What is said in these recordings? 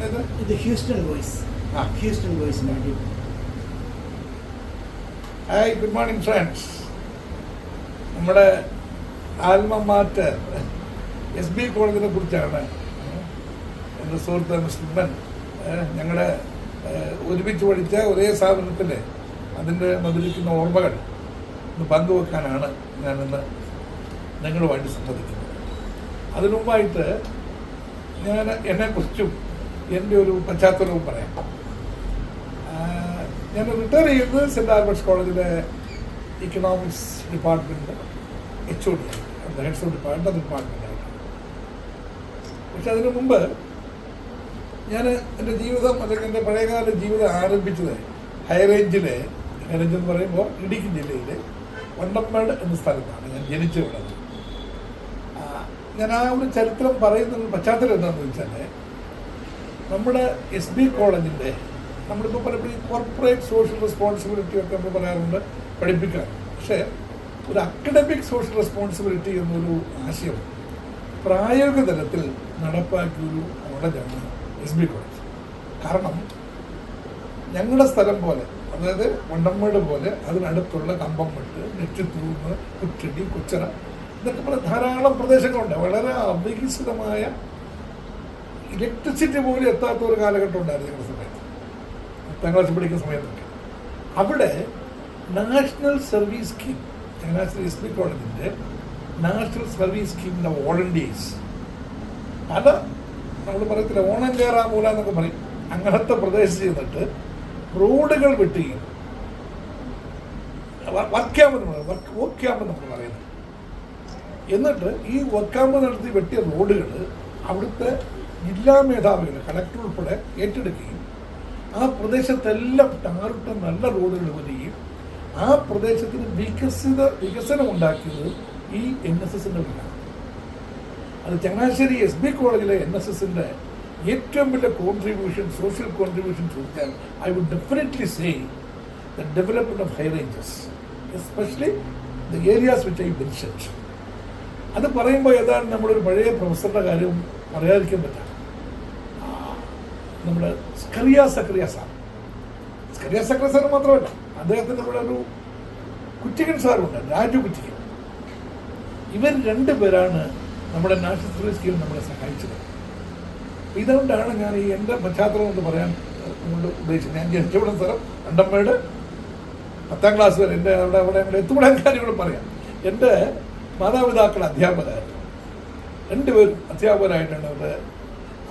ഇത് Houston voice. Houston വോയിസിന് വേണ്ടി. Hi, good morning friends. നമ്മുടെ ആൽമ മാറ്റർ SB കോളേജിനെ കുറിച്ചാണ് എൻ്റെ സുഹൃത്ത് മിസ്റ്റർ ഉമ്മൻ ഞങ്ങളുടെ ഒരുമിച്ച് പഠിച്ച ഒരേ സ്ഥാപനത്തിൽ അതിൻ്റെ മധുരിക്കുന്ന ഓർമ്മകൾ ഒന്ന് പങ്കുവെക്കാനാണ് ഞാനിന്ന് നിങ്ങളുമായിട്ട് സംവദിക്കുന്നത്. അതിനു മുമ്പായിട്ട് ഞാൻ എന്നെക്കുറിച്ചും എൻ്റെ ഒരു പശ്ചാത്തലവും പറയാം. ഞാൻ റിട്ടയർ ചെയ്തത് സെൻറ്റ് ആൽബർട്ട്സ് കോളേജിലെ economics department HOD heads of department ഡിപ്പാർട്ട്മെൻറ്റായിട്ട്. പക്ഷെ അതിനു മുമ്പ് ഞാൻ എൻ്റെ ജീവിതം അല്ലെങ്കിൽ എൻ്റെ പഴയകാല ജീവിതം ആരംഭിച്ചത് ഹൈറേഞ്ചിലെ, ഹൈറേഞ്ച് എന്ന് പറയുമ്പോൾ ഇടുക്കി ജില്ലയിലെ വണ്ടമ്മേട് എന്ന സ്ഥലത്താണ് ഞാൻ ജനിച്ചു വിടുന്നത്. ഞാൻ ആ ഒരു ചരിത്രം പറയുന്ന പശ്ചാത്തലം എന്താണെന്ന് വെച്ചാൽ, നമ്മുടെ SB കോളേജിൻ്റെ നമ്മളിപ്പോൾ പലപ്പോഴും കോർപ്പറേറ്റ് സോഷ്യൽ റെസ്പോൺസിബിലിറ്റി ഒക്കെ നമ്മൾ പറയാറുണ്ട്, പഠിപ്പിക്കാൻ. പക്ഷേ ഒരു അക്കഡമിക് സോഷ്യൽ റെസ്പോൺസിബിലിറ്റി എന്നൊരു ആശയം പ്രായോഗിക തലത്തിൽ നടപ്പാക്കിയൊരു കോളേജാണ് SB കോളേജ്. കാരണം ഞങ്ങളുടെ സ്ഥലം പോലെ, അതായത് വണ്ടമ്മേട് പോലെ അതിനടുത്തുള്ള കമ്പംമെട്ട്, നെറ്റിത്തൂന്ന്, കുറ്റടി, കൊച്ചറ, ഇതൊക്കെ പോലെ ധാരാളം പ്രദേശങ്ങളുണ്ട്. വളരെ അവികസിതമായ ഇലക്ട്രിസിറ്റി പോലും എത്താത്ത ഒരു കാലഘട്ടം ഉണ്ടായിരുന്നു ഞങ്ങളുടെ സമയത്ത്, 10ാം ക്ലാസ് പഠിക്കുന്ന സമയത്തൊക്കെ. അവിടെ national service scheme, Changanassery SB കോളേജിൻ്റെ നാഷണൽ സർവീസ് സ്കീമിൻ്റെ വോളണ്ടിയേഴ്സ് പല, നമ്മൾ പറയത്തില്ല ഓണം കയറാമൂല എന്നൊക്കെ പറയും, അങ്ങനത്തെ പ്രദേശത്ത് ചെന്നിട്ട് റോഡുകൾ വെട്ടുകയും വർക്ക് ക്യാമ്പ് നമ്മൾ പറയുന്നത്. എന്നിട്ട് ഈ വർക്ക് ക്യാമ്പ് നടത്തി വെട്ടിയ റോഡുകൾ അവിടുത്തെ ജില്ലാ മേധാവികൾ, കളക്ടർ ഉൾപ്പെടെ ഏറ്റെടുക്കുകയും ആ പ്രദേശത്തെല്ലാം ടാറിട്ട നല്ല റോഡുകൾ വരികയും ആ പ്രദേശത്തിന് വികസനം ഉണ്ടാക്കിയത് ഈ NSSൻ്റെ വഴിയാണ്. അത് ചങ്ങനാശ്ശേരി SB കോളേജിലെ NSSൻ്റെ ഏറ്റവും വലിയ കോൺട്രിബ്യൂഷൻ, സോഷ്യൽ കോൺട്രിബ്യൂഷൻ ചോദിച്ചാൽ I would definitely say the development of high ranges, especially the areas which I mentioned. അത് പറയുമ്പോൾ ഏതാണ് നമ്മളൊരു പഴയ പ്രൊഫസറുടെ കാര്യവും പറയാതിരിക്കാൻ പറ്റാം. നമ്മുടെ സ്കറിയ സക്രിയ സാർ മാത്രമല്ല, അദ്ദേഹത്തിൻ്റെ ഇവിടെ ഒരു കുറ്റിക്കൻ സാറുണ്ട്, രാജു കുറ്റിക്കൻ. ഇവർ രണ്ടുപേരാണ് നമ്മുടെ നാഷണൽ സർവീസ് സ്കീം നമ്മളെ സഹായിച്ചത്. ഇതുകൊണ്ടാണ് ഞാൻ ഈ എൻ്റെ പശ്ചാത്തലം കൊണ്ട് പറയാൻ കൊണ്ട് ഉദ്ദേശിച്ചത്. ഞാൻ ജനിച്ചവിടുന്ന സ്ഥലം വണ്ടമ്മേട്, 10ാം ക്ലാസ് വരെ എൻ്റെ അവിടെ എത്തുവിടാൻ കാര്യങ്ങളും പറയാം. എൻ്റെ മാതാപിതാക്കൾ അധ്യാപകരായിരുന്നു, രണ്ടുപേരും അധ്യാപകരായിട്ടാണ് അവരുടെ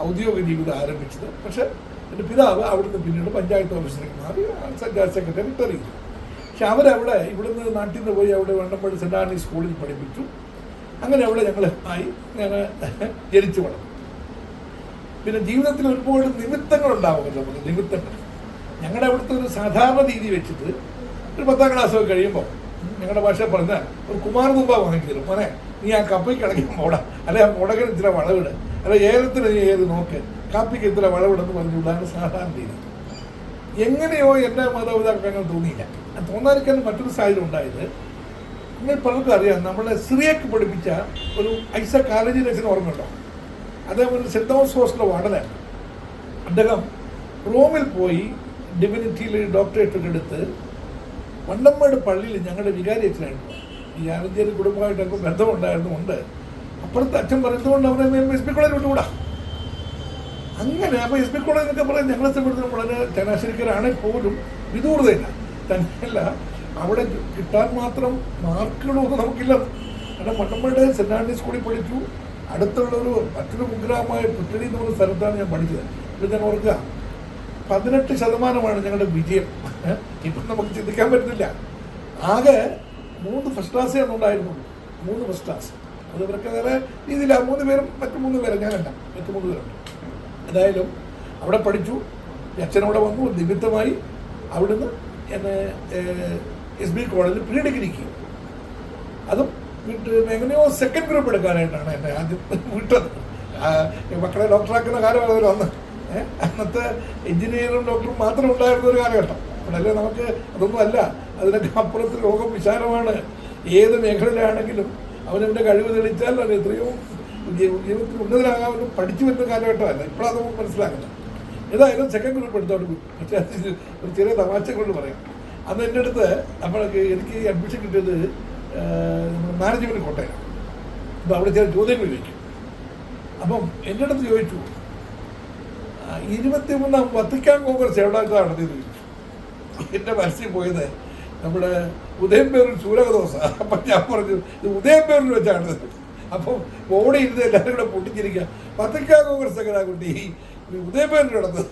ഔദ്യോഗിക ജീവിതം ആരംഭിച്ചത്. പക്ഷേ എൻ്റെ പിതാവ് അവിടുന്ന് പിന്നീട് പഞ്ചായത്ത് ഓഫീസിലേക്ക് മാറി സെക്രട്ടറി റിട്ടയർ ചെയ്തു. പക്ഷെ അവരവിടെ ഇവിടുന്ന് നാട്ടിൽ നിന്ന് പോയി അവിടെ വണ്ടമ്മേട് സെൻറ്റ് ആൻഡ്രീസ് സ്കൂളിൽ പഠിപ്പിച്ചു. അങ്ങനെ അവിടെ ഞാൻ ജനിച്ചു വളർന്നു. പിന്നെ ജീവിതത്തിൽ ഒരുപാട് നിമിത്തങ്ങളുണ്ടാവുമല്ലോ നമുക്ക്, നിമിത്തങ്ങൾ. ഞങ്ങളുടെ അവിടുത്തെ ഒരു സാധാരണ രീതി വെച്ചിട്ട് ഒരു 10ാം ക്ലാസ് ഒക്കെ കഴിയുമ്പോൾ ഞങ്ങളുടെ ഭാഷ പറഞ്ഞാൽ ഒരു കുമാരതുമ്പ വാങ്ങിച്ചു, മോനെ നീ ആ കപ്പയ്ക്ക് ഇടയ്ക്ക് മോട, അല്ലെ ആ മുടകിന് ഇത്ര വളവിട്, അല്ലെ ഏലത്തിന് നീ ഏത് നോക്ക്, കാപ്പിക്ക് ഇത്ര വളവിടെന്ന് പറഞ്ഞു വിടാണ് സാധാരണ രീതി. എങ്ങനെയോ എൻ്റെ മാതാപിതാക്കൾക്ക് അങ്ങനെ തോന്നിയില്ല. തോന്നാതിരിക്കാൻ മറ്റൊരു സാഹചര്യം ഉണ്ടായത്, നിങ്ങൾ പലർക്കും അറിയാം, നമ്മളെ സിറിയക്ക് പഠിപ്പിച്ച ഒരു ഐസക് കാലേജിന് ഓർമ്മയുണ്ടോ? അദ്ദേഹം ഒരു സെൻറ്റ് തോമസ് ഹോസ്റ്റലിലെ വാർഡനാണ്. അദ്ദേഹം റോമിൽ പോയി ഡിവിനിറ്റിയിൽ ഡോക്ടറേറ്റ് ഒക്കെ എടുത്ത് വണ്ടമ്മേട് പള്ളിയിൽ ഞങ്ങളുടെ വികാരി അച്ഛനായിരുന്നു. ഈ ആലഞ്ചേരി കുടുംബമായിട്ടൊക്കെ ബന്ധമുണ്ടായിരുന്നുകൊണ്ട് അപ്പുറത്തെ അച്ഛൻ പറയുന്നതുകൊണ്ട് അവരെ SB കോളേജ് വിട്ടുകൂടാ. അങ്ങനെ അപ്പോൾ SB കോളേജ് എന്നൊക്കെ പറയാൻ ഞങ്ങളെ സംബന്ധിച്ച് വളരെ ചങ്ങനാശ്ശേരിക്കാരാണെങ്കിൽ പോലും വിദൂരതയില്ല. തന്നെയല്ല, അവിടെ കിട്ടാൻ മാത്രം മാർക്കുകളൊന്നും നമുക്കില്ല. കാരണം വണ്ടമ്മേട് സെൻറ്റ് ആൻഡ്രീസ് സ്കൂളിൽ പഠിച്ചു. അടുത്തുള്ളൊരു മറ്റൊരു കുഗ്രാമമായ പുറ്റടി എന്ന് പറയുന്ന സ്ഥലത്താണ് ഞാൻ പഠിച്ചത്. ഇത് ഞാൻ ഓർക്കുക, 18% ഞങ്ങളുടെ വിജയം. ഇപ്പം നമുക്ക് ചിന്തിക്കാൻ പറ്റുന്നില്ല. ആകെ 3 ഫസ്റ്റ് ക്ലാസ്സേ ഉണ്ടായിരുന്നു, 3 ഫസ്റ്റ് ക്ലാസ്. അത് ഇവരൊക്കെ വേറെ രീതിയിലാണ്, 3 പേരും മറ്റു 3 പേരും, ഞാനല്ല, മറ്റു 3 പേരുണ്ട്. ഏതായാലും അവിടെ പഠിച്ചു. അച്ഛനവിടെ വന്നു, നിമിത്തമായി അവിടുന്ന് എന്നെ SB കോളേജിൽ പ്രീ ഡിഗ്രിക്ക്, അതും എങ്ങനെയോ സെക്കൻഡ് ഗ്രൂപ്പ് എടുക്കാനായിട്ടാണ് എന്നെ ആദ്യം വിട്ടത്. മക്കളെ ഡോക്ടറാക്കുന്ന കാലമാണല്ലോ അന്ന്. അന്നത്തെ എഞ്ചിനീയറും ഡോക്ടറും മാത്രം ഉണ്ടായിരുന്ന ഒരു കാലഘട്ടം. അപ്പോഴല്ലേ നമുക്ക് അതൊന്നും അല്ല, അതിനൊക്കെ അപ്പുറത്ത് ലോകം വിശാലമാണ്. ഏത് മേഖലയിലാണെങ്കിലും അവനവൻ്റെ കഴിവ് തെളിയിച്ചാൽ അത് എത്രയോ ജീവിതത്തിൽ ഉന്നതരാകാമെന്നും പഠിച്ചു വരുന്ന കാലഘട്ടമല്ല. ഇപ്പോഴാണ് നമുക്ക് മനസ്സിലാക്കുന്നത്. ഏതായാലും സെക്കൻഡ് ഗ്രൂപ്പ് എടുത്തോണ്ട് പോയി. പക്ഷേ അത് ഒരു ചെറിയ തമാശ കൊണ്ട് പറയാം. അന്ന് എൻ്റെ അടുത്ത് നമ്മളൊക്കെ എനിക്ക് അഡ്മിഷൻ കിട്ടിയത് മാനേജ്മെൻറ്റ് കോട്ടയം. അപ്പോൾ അവിടെ ചില ചോദ്യങ്ങൾ ചോദിക്കും. അപ്പം എൻ്റെ അടുത്ത് ചോദിച്ചു 23-ാം വത്തിക്കാൻ കോൺഗ്രസ് എവിടെയൊക്കെ നടത്തിയെന്ന് ചോദിച്ചു. എൻ്റെ മനസ്സിൽ പോയത് നമ്മുടെ ഉദയംപേരൂർ ചൂരകദോസ. അപ്പം ഞാൻ പറഞ്ഞു ഇത് ഉദയംപേരൂർ വെച്ചാണ്. അപ്പം ഓടി ഇരുന്ന് എല്ലാവരും കൂടെ പൊട്ടിച്ചിരിക്കുക, വത്തിക്കാൻ കോൺഗ്രസ് എങ്ങനെ കുട്ടി ഉദയംപേരൂർ നടന്നത്.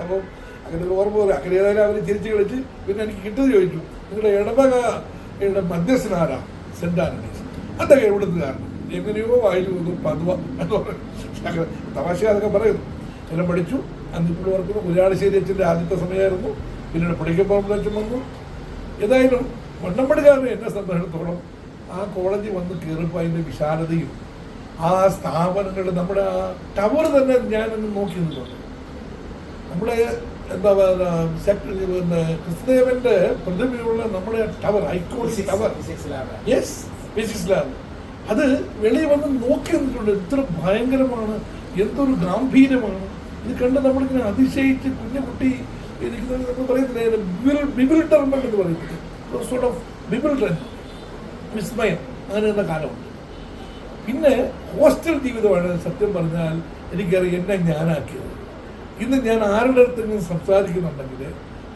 അപ്പം അങ്ങനെ ഒരു ഓർമ്മ പറയും. അങ്ങനെ ഏതായാലും അവർ ചിരിച്ച് കളിച്ച് പിന്നെ എനിക്ക് കിട്ടുന്നത് ചോദിച്ചു, നിങ്ങളുടെ ഇടവകയുടെ മധ്യസ്ഥനാരാ? Cent Antony's. അതൊക്കെ എവിടുന്ന് കാരണം എങ്ങനെയോ വായിൽ വന്നു പതുവ എന്ന് പറഞ്ഞു. അങ്ങനെ തമാശ അതൊക്കെ പറയുന്നു. എല്ലാം പഠിച്ചു. അന്നിപ്പോൾ ഓർക്കുന്നു കുര്യാളശ്ശേരി അച്ഛൻ്റെ ആദ്യത്തെ സമയമായിരുന്നു. പിന്നീട് പുളിക്കപ്പുറം അച്ഛൻ വന്നു. ഏതായാലും വണ്ണമ്പടിക്കാരനെ എന്നെ സംബന്ധിച്ചിടത്തോളം ആ കോളേജിൽ വന്ന് കയറിയപ്പോൾ അതിൻ്റെ വിശാലതയും ആ സ്ഥാപനങ്ങൾ, നമ്മുടെ ആ ടവർ തന്നെ ഞാനൊന്ന് നോക്കി നിന്നുണ്ട്. നമ്മുടെ എന്താ പറയുക, പിന്നെ ക്രിസ്തുദേവന്റെ പ്രതിമയുള്ള നമ്മുടെ tower, iconic tower, yes physics lab, അത് വെളിയിൽ വന്ന് നോക്കി നിന്നിട്ടുണ്ട്. എത്ര ഭയങ്കരമാണ്, എന്തൊരു ഗാംഭീര്യമാണ്. ഇത് കണ്ട് നമ്മളിങ്ങനെ അതിശയിച്ച് കുഞ്ഞുകുട്ടി ഇരിക്കുന്നത് നമ്മൾ പറയത്തില്ല, ബിബിൾട്ടർമെന്റ് എന്ന് പറയത്തില്ല, സോർട്ട് ഓഫ് ബിബിൾട്ടർമെന്റ്, വിസ്മയം, അങ്ങനെയുള്ള കാലമുണ്ട്. പിന്നെ ഹോസ്റ്റൽ ജീവിതമാണ് സത്യം പറഞ്ഞാൽ എനിക്കറിയാം എന്നെ ഞാനാക്കിയത്. ഇന്ന് ഞാൻ ആരുടെ അടുത്തെങ്കിലും സംസാരിക്കുന്നുണ്ടെങ്കിൽ,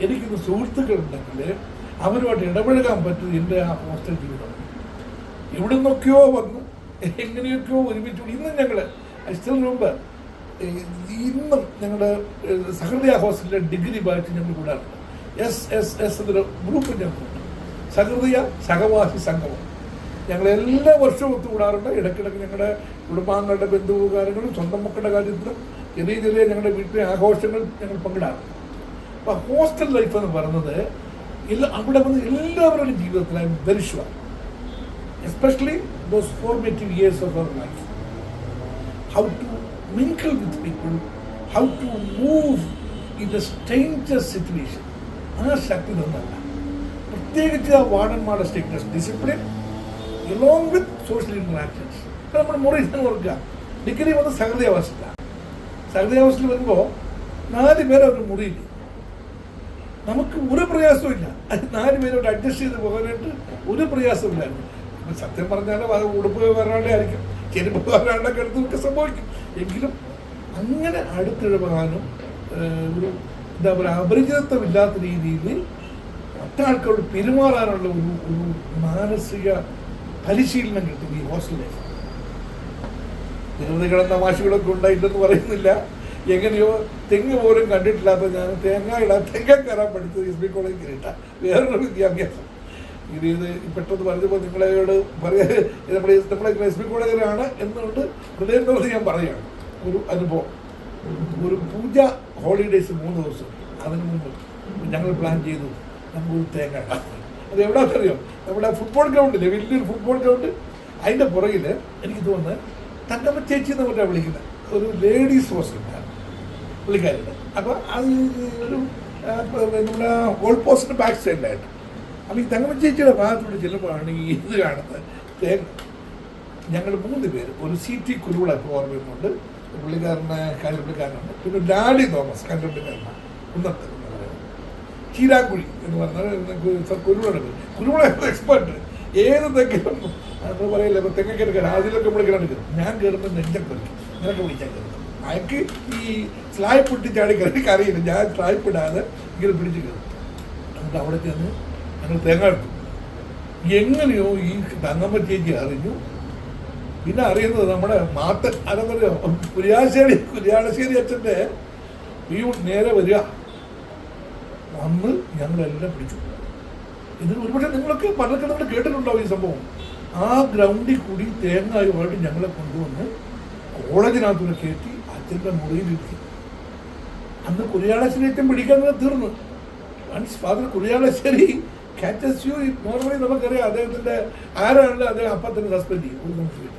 എനിക്കിന്ന് സുഹൃത്തുക്കളുണ്ടെങ്കിൽ അവരുമായിട്ട് ഇടപഴകാൻ പറ്റും എൻ്റെ ആ ഹോസ്റ്റൽ ജീവിതം. എവിടെ നിന്നൊക്കെയോ വന്ന് എങ്ങനെയൊക്കെയോ ഒരുമിച്ച്. ഇന്നും ഞങ്ങൾ സ്റ്റിൽ മുമ്പ് ഇന്നും ഞങ്ങളുടെ സഹൃദയ ഹോസ്റ്റലിലെ ഡിഗ്രി ബാച്ച് ഞങ്ങൾ കൂടാറുണ്ട്. SSS എന്നൊരു ഗ്രൂപ്പ് ഞങ്ങൾക്കുണ്ട്, സഹൃദയ സഹവാസി സംഗമം. ഞങ്ങൾ എല്ലാ വർഷവും ഒത്തുകൂടാറുണ്ട്. ഇടയ്ക്കിടയ്ക്ക് ഞങ്ങളുടെ കുടുംബാംഗങ്ങളുടെ ബന്ധുകാര്യങ്ങളും സ്വന്തം മക്കളുടെ കാര്യത്തിലും ചെറിയ ചെറിയ ഞങ്ങളുടെ വീട്ടിലെ ആഘോഷങ്ങൾ ഞങ്ങൾ പങ്കിടാറുണ്ട്. അപ്പോൾ ഹോസ്റ്റൽ ലൈഫ് എന്ന് പറയുന്നത് അവിടെ വന്ന് എല്ലാവരുടെയും ജീവിതത്തിൽ I am very sure, especially those formative years of our life, how to mingle with people, how to move in a stranger situation. ആ ശക്തി തന്നല്ല. പ്രത്യേകിച്ച് ആ വാർഡന്മാരുടെ strictness, discipline along with social interactions. ഇപ്പം നമ്മുടെ മുറി ഓർക്കുക, ഡിഗ്രി വന്ന് സഹൃദയാവാസത്തിലാണ്. സഹൃദയാവാസത്തിൽ വരുമ്പോൾ 4 പേരെ ഒരു മുറിയിൽ, നമുക്ക് ഒരു പ്രയാസവും ഇല്ല. 4 പേരോട് അഡ്ജസ്റ്റ് ചെയ്ത് പോകാനായിട്ട് ഒരു പ്രയാസമില്ലായിരുന്നു. സത്യം പറഞ്ഞാൽ അത് ഉടുപ്പ് വരാണ്ടേ ആയിരിക്കും, ചെരുപ്പ് വരാണ്ടൊക്കെ എടുത്തൊക്കെ സംഭവിക്കും. എങ്കിലും അങ്ങനെ അടുത്തിടപെടാനും ഒരു എന്താ പറയുക അപരിചിതത്വമില്ലാത്ത രീതിയിൽ മറ്റാൾക്കാരോട് പെരുമാറാനുള്ള ഒരു മാനസിക പരിശീലനം കിട്ടും ഈ ഹോസ്റ്റൽ ലൈഫ്. നിരവധി കിടന്ന തമാശകളൊക്കെ ഉണ്ടായിട്ടെന്ന് പറയുന്നില്ല. എങ്ങനെയോ തെങ്ങ് പോലും കണ്ടിട്ടില്ലാത്ത ഞാൻ തെങ്ങ കയറാൻ പഠിച്ചത് SB കോളേജിൽ കയറിയിട്ട വേറൊരു വിദ്യാഭ്യാസം. ഇത് പെട്ടെന്ന് പറഞ്ഞപ്പോൾ നിങ്ങളോട് പറയാ നമ്മളെ SB കോളേജിലാണ് എന്നുകൊണ്ട് ഹൃദയത്തോട് ഞാൻ പറയുകയാണ്. ഒരു അനുഭവം, ഒരു പൂജ ഹോളിഡേയ്സ് 3 ദിവസം അതിന് മുമ്പ് ഞങ്ങൾ പ്ലാൻ ചെയ്തു നമുക്കൊരു തേങ്ങ ഇടാം. അത് എവിടെയാണെന്നറിയോ, നമ്മുടെ ഫുട്ബോൾ ഗ്രൗണ്ടില്ലേ, വലിയൊരു ഫുട്ബോൾ ഗ്രൗണ്ട്, അതിൻ്റെ പുറകിൽ എനിക്ക് തോന്നുന്നത് തങ്കമ്മ ചേച്ചി എന്ന് പറഞ്ഞാൽ വിളിക്കുന്നത് ഒരു ലേഡീസ് ഹോസ്റ്റലുണ്ടായിരുന്നു പുള്ളിക്കാരുടെ. അപ്പോൾ അത് ഒരു നമ്മുടെ ഗോൾ പോസ്റ്റിൻ്റെ ബാക്ക് സൈഡിലായിട്ട്. അപ്പോൾ ഈ തങ്കമ്മ ചേച്ചിയുടെ ഭാഗത്തോട് ചെല്ലുമ്പോഴാണ് ഈ ഇത് കാണുന്നത് തേങ്ങ. ഞങ്ങൾ 3 പേര്, ഒരു CT കുരുവിള ഇപ്പോൾ ഓർമ്മയുന്നുണ്ട്, പുള്ളിക്കാരനെ കല്ലുപുള്ളിക്കാരനുണ്ട്, പിന്നെ ഡാഡി തോമസ് കല്ലുപുള്ളിക്കാരനാണ്, കുന്നത്ത് എന്ന് പറയുന്നത്, ചീരാക്കുഴി എന്ന് പറഞ്ഞാൽ കുരുവിള എക്സ്പെർട്ട്. ഏത് തെങ്കിലും നമ്മൾ പറയില്ല, ഇപ്പോൾ തെങ്ങക്കെടുക്കാൻ അതിലൊക്കെ വിളിക്കാൻ എടുക്കും. ഞാൻ കയറുമ്പോൾ നെഞ്ചൊക്കെ വരും, നിനക്ക് വിളിക്കാൻ കയറും. അയാൾക്ക് ഈ സ്ലായ് പൊട്ടി ചാടി കയറിക്ക് അറിയില്ല, ഞാൻ സ്ലായ്പിടാതെ ഇങ്ങനെ പിടിച്ച് കയറും. എന്നിട്ട് അവിടെ ചെന്ന് ഞങ്ങൾ തേങ്ങ എടുത്തു. എങ്ങനെയോ ഈ തങ്കമ്മ ചേച്ചി അറിഞ്ഞു. പിന്നെ അറിയുന്നത് നമ്മുടെ മാത്തൻ അതെന്നറിയോ, കുര്യാളശ്ശേരി അച്ഛൻ്റെ വ്യൂ നേരെ വരിക വന്ന് ഞങ്ങളെല്ലാം പിടിച്ചു. ഇതിന് ഒരുപക്ഷെ നിങ്ങളൊക്കെ പലർക്കും നിങ്ങൾ കേട്ടിട്ടുണ്ടാവും ഈ സംഭവം. ആ ഗ്രൗണ്ടിൽ കൂടി തേങ്ങയുമായിട്ട് ഞങ്ങളെ കൊണ്ടുവന്ന് കോളേജിനകത്തൂടെ കയറ്റി അച്ഛൻ്റെ മുറിയിലിരുത്തി. അന്ന് കുര്യാളശ്ശേരി അച്ഛൻ പിടിക്കാൻ തീർന്നു. Means father Kurialacherry catches you. Normally നമുക്കറിയാം അദ്ദേഹത്തിൻ്റെ ആരാണല്ലോ അദ്ദേഹം അപ്പം തന്നെ സസ്പെൻഡ് ചെയ്യും, ഒരു നിമിഷം.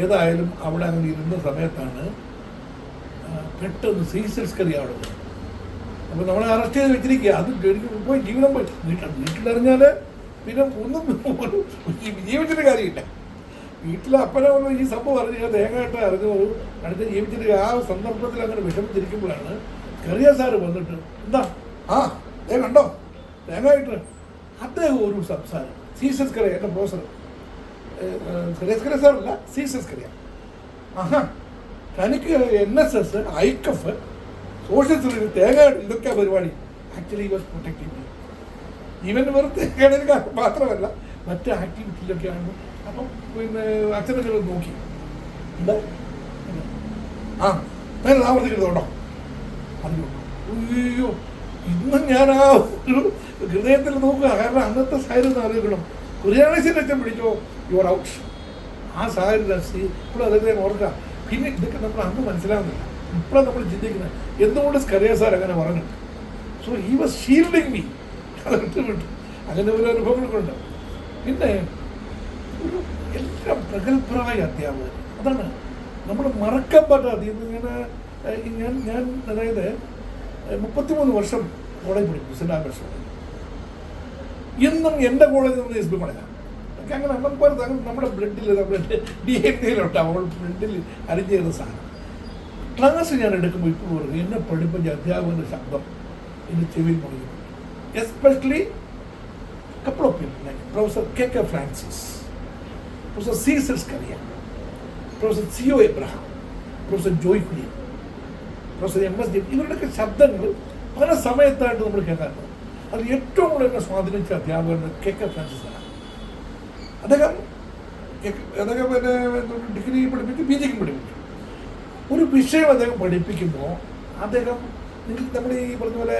ഏതായാലും അവിടെ അങ്ങനെ ഇരുന്ന സമയത്താണ് പെട്ടെന്ന് സീസൽസ് കറി അവിടെ വന്നു. അപ്പോൾ നമ്മളെ അറസ്റ്റ് ചെയ്ത് വെച്ചിരിക്കുക. അത് പോയി ജീവിതം പോയി വീട്ടിലറിഞ്ഞാൽ പിന്നെ ഒന്നും ജീവിച്ചിട്ട് കാര്യമില്ല. വീട്ടിലെ അപ്പനോ ഈ സംഭവം അറിഞ്ഞ് ഞാൻ തേങ്ങായിട്ട് അറിഞ്ഞു അടുത്ത് ജീവിച്ചിട്ട് ആ സന്ദർഭത്തിൽ അങ്ങനെ വിഷമിച്ചിരിക്കുമ്പോഴാണ് കറിയ സാറ് വന്നിട്ട് എന്താ കണ്ടോ തേങ്ങായിട്ട് അദ്ദേഹം ഒരു സംസാരം സീസസ് കറിയ എൻ്റെ പ്രൊഫസർ കറിയ സാറല്ല സീസസ് കറിയ തനിക്ക് NSS ഐക്കഫ് സോഷ്യൽ സർവീസ് തേങ്ങായിട്ട് ഇതൊക്കെ പരിപാടി ആക്ച്വലി വാസ് പ്രൊട്ടക്റ്റീവ് ഈവൻ വെറും തേങ്ങാടിന് മാത്രമല്ല മറ്റ് ആക്ടിവിറ്റിയിലൊക്കെയാണ്. അപ്പം പിന്നെ അച്ഛനൊക്കെ നോക്കി എന്താ ആവർത്തിക്കുന്നുണ്ടോ പറഞ്ഞു. അയ്യോ ഇന്നും ഞാൻ ആ ഒരു ഹൃദയത്തിൽ നോക്കുക. കാരണം അന്നത്തെ സാഹചര്യം അറിയിക്കണം. കുര്യാണേശ്വരൻ അച്ഛൻ പിടിച്ചോ യുവർ ഔട്ട്. ആ സാഹചര്യം ഇപ്പോഴും അതൊക്കെ ഓർക്കാം. പിന്നെ ഇതൊക്കെ നമ്മൾ അന്ന് മനസ്സിലാവുന്നില്ല. ഇപ്പോഴാണ് നമ്മൾ ചിന്തിക്കുന്നത് എന്തുകൊണ്ട് സ്കറിയ സാർ അങ്ങനെ പറഞ്ഞു. So he was shielding me. അത് വിട്ടു അങ്ങനെ ഓരോ അനുഭവങ്ങളൊക്കെ ഉണ്ട്. പിന്നെ ഒരു എല്ലാം പ്രഗത്ഭരായ അധ്യാപകർ, അതാണ് നമ്മൾ മറക്കാൻ പറ്റാതെ. ഇന്ന് ഞാൻ അതായത് 33 വർഷം കോളേജ് പഠിക്കും, സെൻറ് ആൽബർട്ട്സ് കോളേജ്. ഇന്നും എൻ്റെ കോളേജിൽ നിന്ന് SB പഠനം ഒക്കെ അങ്ങനെ നമ്മുടെ ബ്ലഡിൽ DNA ബ്ലഡിൽ അരിഞ്ഞേറുന്ന സാധനം. ക്ലാസ് ഞാൻ എടുക്കുമ്പോൾ ഇപ്പോൾ പറയും എന്നെ പഠിപ്പിച്ച അധ്യാപകൻ്റെ ശബ്ദം എൻ്റെ ചെവിയിൽ മുടങ്ങി. Especially couple of people like Professor K.K. Francis, Professor Cesar Scalia, Professor C.O. Abraham, Professor Joy Kulian, Professor M.S. Dev, ഇവരുടെയൊക്കെ ശബ്ദങ്ങൾ പല സമയത്തായിട്ട് നമ്മൾ കേൾക്കാറുണ്ട്. അത് ഏറ്റവും കൂടുതൽ എന്നെ സ്വാധീനിച്ച അധ്യാപകൻ K.K. Francis ആണ്. അദ്ദേഹം പിന്നെ ഡിഗ്രി പഠിപ്പിച്ചു, PGക്ക് പഠിപ്പിച്ചു. ഒരു വിഷയം അദ്ദേഹം പഠിപ്പിക്കുമ്പോൾ അദ്ദേഹം നമ്മൾ ഈ പറഞ്ഞ പോലെ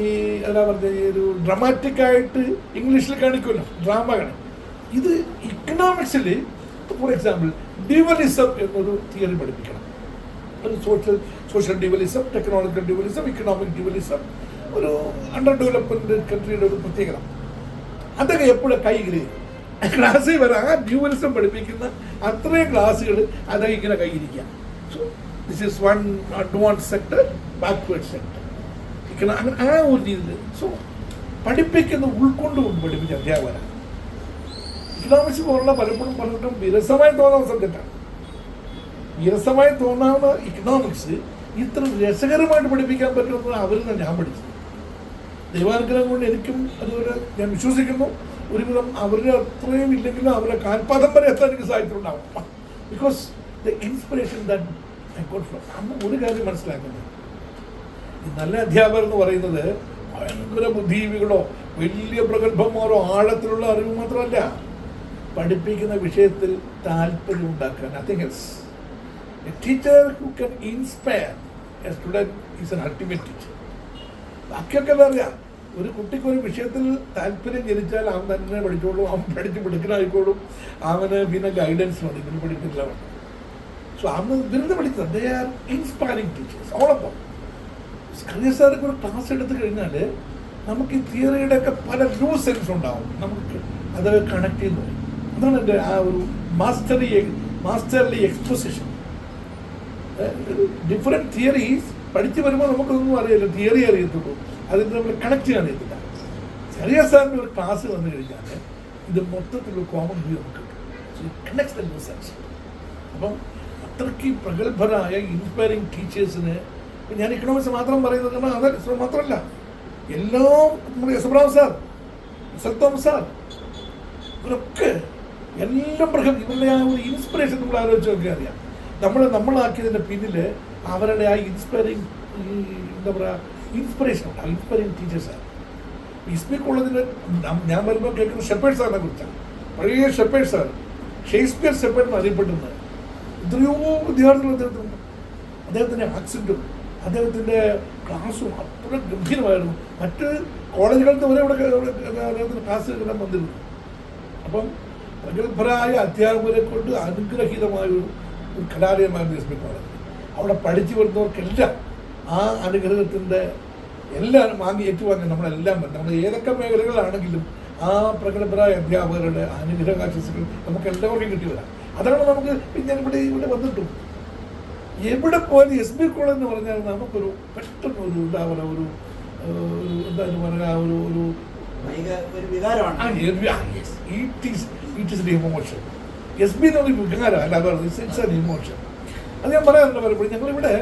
ഈ എന്താ പറഞ്ഞ ഒരു ഡ്രമാറ്റിക്കായിട്ട് ഇംഗ്ലീഷിൽ കാണിക്കുമല്ലോ, ഡ്രാമ കാണിക്കും. ഇത് ഇക്കണോമിക്സിൽ ഫോർ എക്സാമ്പിൾ ഡ്യുവലിസം എന്നൊരു തിയറി പഠിപ്പിക്കണം. ഒരു social dualism, technological dualism, economic dualism, ഒരു അണ്ടർ ഡെവലപ്മെൻറ്റ് കൺട്രിയുടെ ഒരു പ്രത്യേകത. അതൊക്കെ എപ്പോഴും കൈകളിൽ ക്ലാസ്സിൽ വരാം. ആ ഡ്യുവലിസം പഠിപ്പിക്കുന്ന അത്രയും ക്ലാസ്സുകൾ അതൊക്കെ ഇങ്ങനെ കൈയിരിക്കാം. So this is one advance sector, backward sector. ആ ഒരു രീതിയിൽ സോ പഠിപ്പിക്കുന്ന ഉൾക്കൊണ്ടുകൊണ്ട് പഠിപ്പിച്ച അധ്യാപകരാണ്. ഇക്കണോമിക്സ് പോലുള്ള പലപ്പോഴും വിരസമായി തോന്നാവുന്ന സബ്ജക്റ്റാണ്. വിരസമായി തോന്നാവുന്ന ഇക്കണോമിക്സ് ഇത്ര രസകരമായിട്ട് പഠിപ്പിക്കാൻ പറ്റുമെന്ന് അവരിൽ നിന്ന് ഞാൻ പഠിച്ചത്. ദൈവാനുഗ്രഹം കൊണ്ട് എനിക്കും അതുപോലെ ഞാൻ വിശ്വസിക്കുന്നു ഒരുവിധം അവരുടെ അത്രയും ഇല്ലെങ്കിലും അവരുടെ കാൽപാദം വരെ എത്താൻ എനിക്ക് സാധിച്ചിട്ടുണ്ടാവും. Because the inspiration that I got from. അന്ന് ഒരു കാര്യം മനസ്സിലാക്കുന്നത്, ഈ നല്ല അധ്യാപകർ എന്ന് പറയുന്നത് ഭയങ്കര ബുദ്ധിജീവികളോ വലിയ പ്രഗത്ഭന്മാരോ ആഴത്തിലുള്ള അറിവ് മാത്രമല്ല, പഠിപ്പിക്കുന്ന വിഷയത്തിൽ താല്പര്യം ഉണ്ടാക്കാൻ. Nothing else. A teacher who can inspire A student is N ultimate teacher. ബാക്കിയൊക്കെ എന്താ പറയുക, ഒരു കുട്ടിക്ക് ഒരു വിഷയത്തിൽ താല്പര്യം ജനിച്ചാൽ അവൻ തന്നെ പഠിച്ചോളും, അവൻ പഠിച്ച് മിടുക്കനായിക്കോളും, അവന് പിന്നെ ഗൈഡൻസ് മതി, പിന്നെ പഠിക്കില്ല. സോ അവന് ബിരുദം പഠിച്ചത് ദേ ആർ ഇൻസ്പയറിംഗ് ടീച്ചേഴ്സ് ഓളപ്പം. സ്കറിയ സാർക്ക് ഒരു ക്ലാസ് എടുത്തു കഴിഞ്ഞാൽ നമുക്ക് ഈ തിയറിയുടെ ഒക്കെ പല ലൂസ് സെൻസ് ഉണ്ടാവും, നമുക്ക് അത് കണക്ട് ചെയ്ത് പറയും. അതാണ് എൻ്റെ ആ ഒരു മാസ്റ്റർലി എക്സ്പോസിഷൻ. ഡിഫറെൻറ്റ് തിയറീസ് പഠിച്ചു വരുമ്പോൾ നമുക്കൊന്നും അറിയില്ല, തിയറി അറിയത്തുള്ളൂ, അതിന് നമ്മൾ കണക്ട് ചെയ്യാൻ അറിയത്തില്ല. സ്കറിയ സാറിൻ്റെ ഒരു ക്ലാസ് വന്നു കഴിഞ്ഞാൽ ഇത് മൊത്തത്തിലുള്ള കോമൺ വ്യൂ നമുക്ക് കണക്ട് ദ ലൂസ് സെൻസ്. അപ്പം അത്രയ്ക്ക് പ്രഗത്ഭരായ ഇൻസ്പയറിംഗ് ടീച്ചേഴ്സിന് ഞാൻ ഇക്കണോമിക്സ് മാത്രം പറയുന്നത് കാരണം അത് മാത്രമല്ല, എല്ലാം നമ്മുടെ യശോബ്രാം സാർ, സത്തോം സാർ, ഇവരൊക്കെ എല്ലാം ഇവരുടെ ആ ഒരു ഇൻസ്പിറേഷൻ നമ്മൾ ആലോചിച്ച് നോക്കിയാൽ അറിയാം. നമ്മളാക്കിയതിൻ്റെ പിന്നിൽ അവരുടെ ആ ഇൻസ്പയറിംഗ് എന്താ പറയുക ഇൻസ്പിറേഷൻ ഉണ്ട്. ആ ഇൻസ്പയറിംഗ് ടീച്ചേഴ്സാണ്. SB കോളേജിൽ ഞാൻ വരുമ്പോൾ കേൾക്കുന്ന ഷെപ്പേർഡ് സാറിനെ കുറിച്ചാണ്. പഴയ ഷെപ്പേർഡ് സാർ, ഷേക്സ്പിയർ ഷെപ്പേർഡ് എന്ന് അറിയപ്പെടുന്നത്. എത്രയോ വിദ്യാർത്ഥികൾ അദ്ദേഹത്തിനുണ്ട്. അദ്ദേഹത്തിൻ്റെ ആക്സെൻറ്റും അദ്ദേഹത്തിൻ്റെ ക്ലാസ്സും അത്ര ഗംഭീരമായിരുന്നു. മറ്റ് കോളേജുകളിൽ വരെ അദ്ദേഹത്തിൻ്റെ ക്ലാസ് എല്ലാം വന്നിരുന്നു. അപ്പം പ്രഗത്ഭരായ അധ്യാപകരെ കൊണ്ട് അനുഗ്രഹീതമായൊരു കലാലയമായിരുന്നു SB കോളേജ്. അവിടെ പഠിച്ചു വരുന്നവർക്കെല്ലാം ആ അനുഗ്രഹത്തിൻ്റെ എല്ലാം ഏറ്റുവാങ്ങി നമ്മളെല്ലാം നമ്മൾ ഏതൊക്കെ മേഖലകളാണെങ്കിലും ആ പ്രഗത്ഭരായ അധ്യാപകരുടെ അനുഗ്രഹാശിസുകൾ നമുക്ക് എല്ലാവർക്കും കിട്ടി വരാം. അതാണ് നമുക്ക് പിന്നെ ഇവിടെ വന്നിട്ടും എവിടെ പോയാലും SB കോളേജ് എന്ന് പറഞ്ഞാൽ നമുക്കൊരു പെട്ടെന്ന് ഒരു എന്താ ഒരു എന്തായാലും പറയുക ഒരു വികാരമാണ്. It is an emotion. SB എന്നൊരു വികാരം അല്ല, അതാണ് ഇറ്റ്സ് ആൻ ഇമോഷൻ. അത് ഞാൻ പറയാറുണ്ട് പലപ്പോഴും. ഞങ്ങളിവിടെ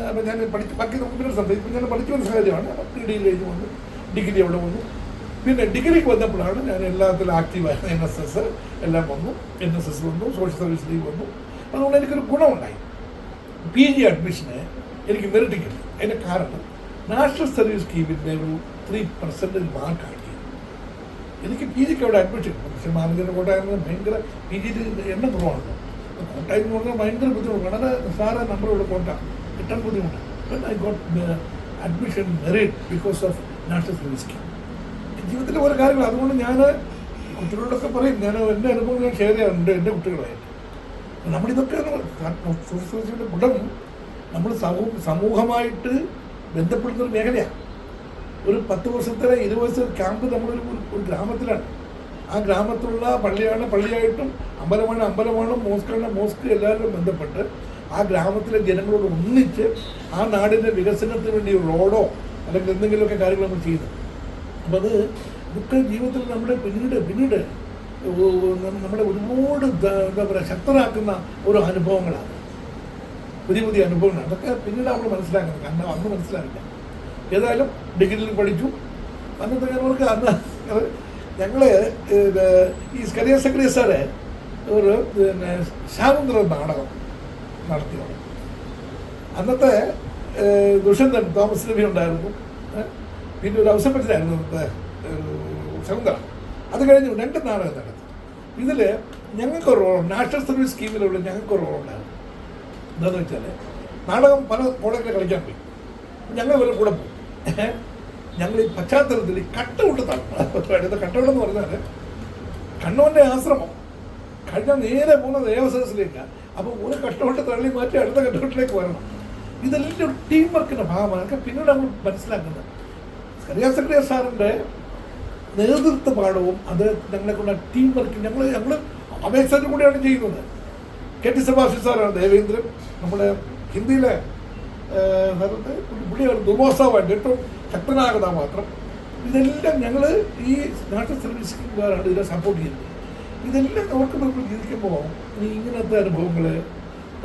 അപ്പം ഞാൻ പഠിച്ച് ബാക്കി നമുക്ക് പിന്നെ സംഭവിക്കും. ഞാൻ പഠിച്ചു വന്ന സാഹചര്യമാണ്. PDയിൽ കഴിഞ്ഞ് വന്നു, ഡിഗ്രി അവിടെ വന്നു. പിന്നെ ഡിഗ്രിക്ക് വന്നപ്പോഴാണ് ഞാൻ എല്ലാത്തിലും ആക്റ്റീവായിരുന്നു. NSS എല്ലാം വന്നു, NSS വന്നു, സോഷ്യൽ സർവീസ് ലീഗ് വന്നു. അതുകൊണ്ട് എനിക്കൊരു ഗുണമുണ്ടായി. PG അഡ്മിഷന് എനിക്ക് മെറിറ്റ് കിട്ടി. അതിൻ്റെ കാരണം നാഷണൽ സർവീസ് സ്കീമിൻ്റെ ഒരു 3% മാർക്കാണ്. എനിക്ക് PGക്ക് അവിടെ അഡ്മിഷൻ കിട്ടും. പക്ഷേ മാനേജറിൻ്റെ കോട്ടയം ഭയങ്കര PGയിൽ എണ്ണം കുറവാണല്ലോ. കോട്ടയം എന്ന് പറഞ്ഞാൽ ഭയങ്കര ബുദ്ധിമുട്ട്. വളരെ സാധാ നമ്പറുള്ള കോട്ട കിട്ടാൻ ബുദ്ധിമുട്ടാണ്. I got admission merit because of national service scheme. ജീവിതത്തിലെ ഓരോ കാര്യങ്ങൾ. അതുകൊണ്ട് ഞാൻ കുട്ടികളോടൊക്കെ പറയും, ഞാൻ എൻ്റെ അനുഭവം ഞാൻ ഷെയർ ചെയ്യാറുണ്ട് എൻ്റെ കുട്ടികളായിട്ട്. നമ്മളിതൊക്കെ സോഷ്യൽ സർവീസിൻ്റെ ഗുണം നമ്മൾ സമൂഹമായിട്ട് ബന്ധപ്പെടുന്നൊരു മേഖലയാണ്. ഒരു 10 വർഷത്തെ 20 വർഷത്തെ ക്യാമ്പ് നമ്മളൊരു ഗ്രാമത്തിലാണ്. ആ ഗ്രാമത്തിലുള്ള പള്ളിയായിട്ടും അമ്പലമാണ് മോസ്ക് എല്ലാവരും ബന്ധപ്പെട്ട് ആ ഗ്രാമത്തിലെ ജനങ്ങളോട് ഒന്നിച്ച് ആ നാടിൻ്റെ വികസനത്തിന് വേണ്ടി റോഡോ അല്ലെങ്കിൽ എന്തെങ്കിലുമൊക്കെ കാര്യങ്ങൾ നമ്മൾ ചെയ്യുന്നു. അപ്പോൾ അത് ഇതൊക്കെ ജീവിതത്തിൽ നമ്മുടെ പിന്നീട് നമ്മുടെ ഒരുപാട് എന്താ പറയുക ശക്തരാക്കുന്ന ഓരോ അനുഭവങ്ങളാണ്, പുതിയ അനുഭവങ്ങളാണ്. അതൊക്കെ പിന്നീട് നമ്മൾ മനസ്സിലാക്കുന്നത്, കാരണം അന്ന് മനസ്സിലാക്കില്ല. ഏതായാലും ഡിഗ്രിയിൽ പഠിച്ചു. അന്നത്തെ ഞങ്ങൾക്ക് അന്ന് ഞങ്ങൾ ഈ കരിയർ സെക്രട്ടറി സാറ് ഒരു ശാകുന്തള നാടകം നടത്തിയാണ്. അന്നത്തെ ദുഷ്യന്തൻ തോമസ് രവി ഉണ്ടായിരുന്നു, പിന്നെ ഒരു അവസരപ്പറ്റിലായിരുന്നു അന്നത്തെ ശകുന്തള. അത് കഴിഞ്ഞു 2 നാടകം നടത്തി. ഇതിൽ ഞങ്ങൾക്ക് റോൾ, നാഷണൽ സർവീസ് സ്കീമിലുള്ള ഞങ്ങൾക്ക് റോളുണ്ടായിരുന്നു. എന്താണെന്ന് വെച്ചാൽ നാടകം പല കോളേജിൽ കളിക്കാൻ പോയി. ഞങ്ങൾ ഇവരുടെ കൂടെ പോകും. ഞങ്ങൾ ഈ പശ്ചാത്തലത്തിൽ കട്ടൗട്ട് നടത്തുന്നത്. കട്ടൗട്ട് എന്ന് പറഞ്ഞാൽ കണ്ണൂരിൻ്റെ ആശ്രമം കഴിഞ്ഞാൽ നേരെ പോകുന്ന ദേവസദസ്സിലേക്കാണ്. അപ്പോൾ ഒരു കട്ടൗട്ട് തള്ളി മാറ്റി അടുത്ത കട്ടൗട്ടിലേക്ക് വരണം. ഇതെല്ലാം ഒരു ടീം വർക്കിൻ്റെ ഭാഗമാണ്. അതൊക്കെ പിന്നീട് നമ്മൾ മനസ്സിലാക്കുന്നത്. കരിയർ സെക്രട്ടറി സാറിൻ്റെ നേതൃത്വ പാഠവും അത് ഞങ്ങളെ കൊണ്ട് ടീം വർക്ക് ഞങ്ങൾ അപേക്ഷയുടെ കൂടെയാണ് ചെയ്യുന്നത്. KT സെബാസ്റ്റ്യൻ സാറാണ്, ദേവേന്ദ്രൻ നമ്മുടെ ഹിന്ദിയിലെ പുള്ളിയാണ് ദുർവാസാവായിട്ട് ഏറ്റവും ശക്തനായ കഥാപാത്രം. ഇതെല്ലാം ഞങ്ങൾ ഈ നാഷണൽ സർവീസ് സ്കീമുകാരാണ് ഇതിനെ സപ്പോർട്ട് ചെയ്യുന്നത്. ഇതെല്ലാം അവർക്ക് നമ്മൾ ജീവിക്കുമ്പോൾ ഇങ്ങനത്തെ അനുഭവങ്ങൾ,